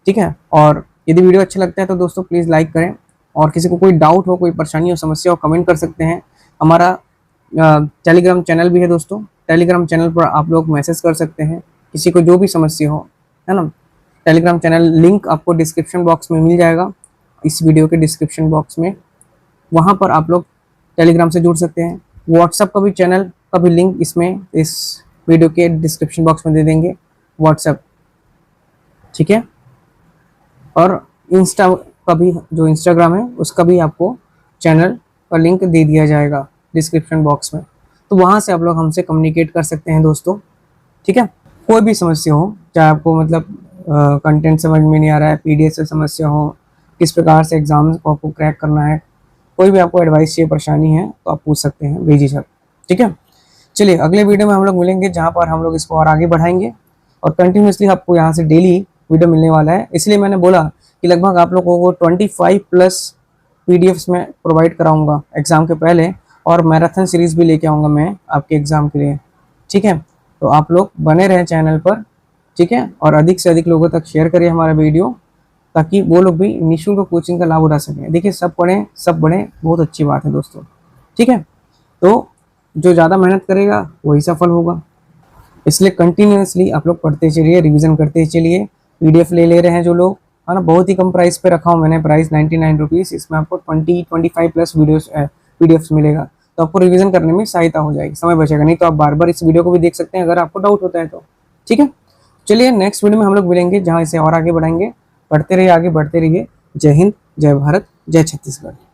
ठीक है। और यदि वीडियो अच्छा लगता है तो दोस्तों प्लीज़ लाइक करें, और किसी को कोई डाउट हो, कोई परेशानी हो, समस्या हो, कमेंट कर सकते हैं। हमारा टेलीग्राम चैनल भी है दोस्तों, टेलीग्राम चैनल पर आप लोग मैसेज कर सकते हैं, किसी को जो भी समस्या हो, है ना। टेलीग्राम चैनल लिंक आपको डिस्क्रिप्शन बॉक्स में मिल जाएगा, इस वीडियो के डिस्क्रिप्शन बॉक्स में, वहाँ पर आप लोग टेलीग्राम से जुड़ सकते हैं। व्हाट्सएप का भी चैनल का भी लिंक इसमें इस वीडियो के डिस्क्रिप्शन बॉक्स में दे देंगे, व्हाट्सएप, ठीक है। और इंस्टा का भी, जो इंस्टाग्राम है उसका भी आपको चैनल का लिंक दे दिया जाएगा डिस्क्रिप्शन बॉक्स में, तो वहाँ से आप लोग हमसे कम्युनिकेट कर सकते हैं दोस्तों, ठीक है। कोई भी समस्या हो, चाहे आपको मतलब कंटेंट समझ में नहीं आ रहा है, पीडीएफ से समस्या हो, किस प्रकार से एग्जाम को आपको क्रैक करना है, कोई भी आपको एडवाइस चाहिए, परेशानी है, तो आप पूछ सकते हैं बेझिझक, ठीक है। चलिए अगले वीडियो में हम लोग मिलेंगे, जहाँ पर हम लोग इसको और आगे बढ़ाएंगे, और कंटिन्यूसली आपको यहाँ से डेली वीडियो मिलने वाला है। इसलिए मैंने बोला कि लगभग आप लोगों को 25+ पीडीएफ्स में प्रोवाइड कराऊंगा एग्ज़ाम के पहले, और मैराथन सीरीज़ भी लेके आऊँगा मैं आपके एग्ज़ाम के लिए, ठीक है। तो आप लोग बने रहें चैनल पर, ठीक है, और अधिक से अधिक लोगों तक शेयर करिए हमारा वीडियो, ताकि वो लोग भी निःशुल्क कोचिंग का लाभ उठा सकें। देखिए सब पढ़ें सब बढ़ें, बहुत अच्छी बात है दोस्तों, ठीक है। तो जो ज़्यादा मेहनत करेगा वही सफल होगा, इसलिए कंटिन्यूसली आप लोग पढ़ते चलिए, रिवीजन करते चलिए। पीडीएफ ले रहे हैं जो लोग, है ना, बहुत ही कम प्राइस पे रखा हूँ मैंने, प्राइस 99 रुपीज़। इसमें आपको 25+ वीडियोस पीडीएफ्स मिलेगा, तो आपको रिवीजन करने में सहायता हो जाएगी, समय बचेगा। नहीं तो आप बार बार इस वीडियो को भी देख सकते हैं अगर आपको डाउट होता है तो, ठीक है। चलिए नेक्स्ट वीडियो में हम लोग मिलेंगे, जहाँ इसे और आगे बढ़ाएंगे। पढ़ते रहिए, आगे बढ़ते रहिए। जय हिंद, जय भारत, जय छत्तीसगढ़।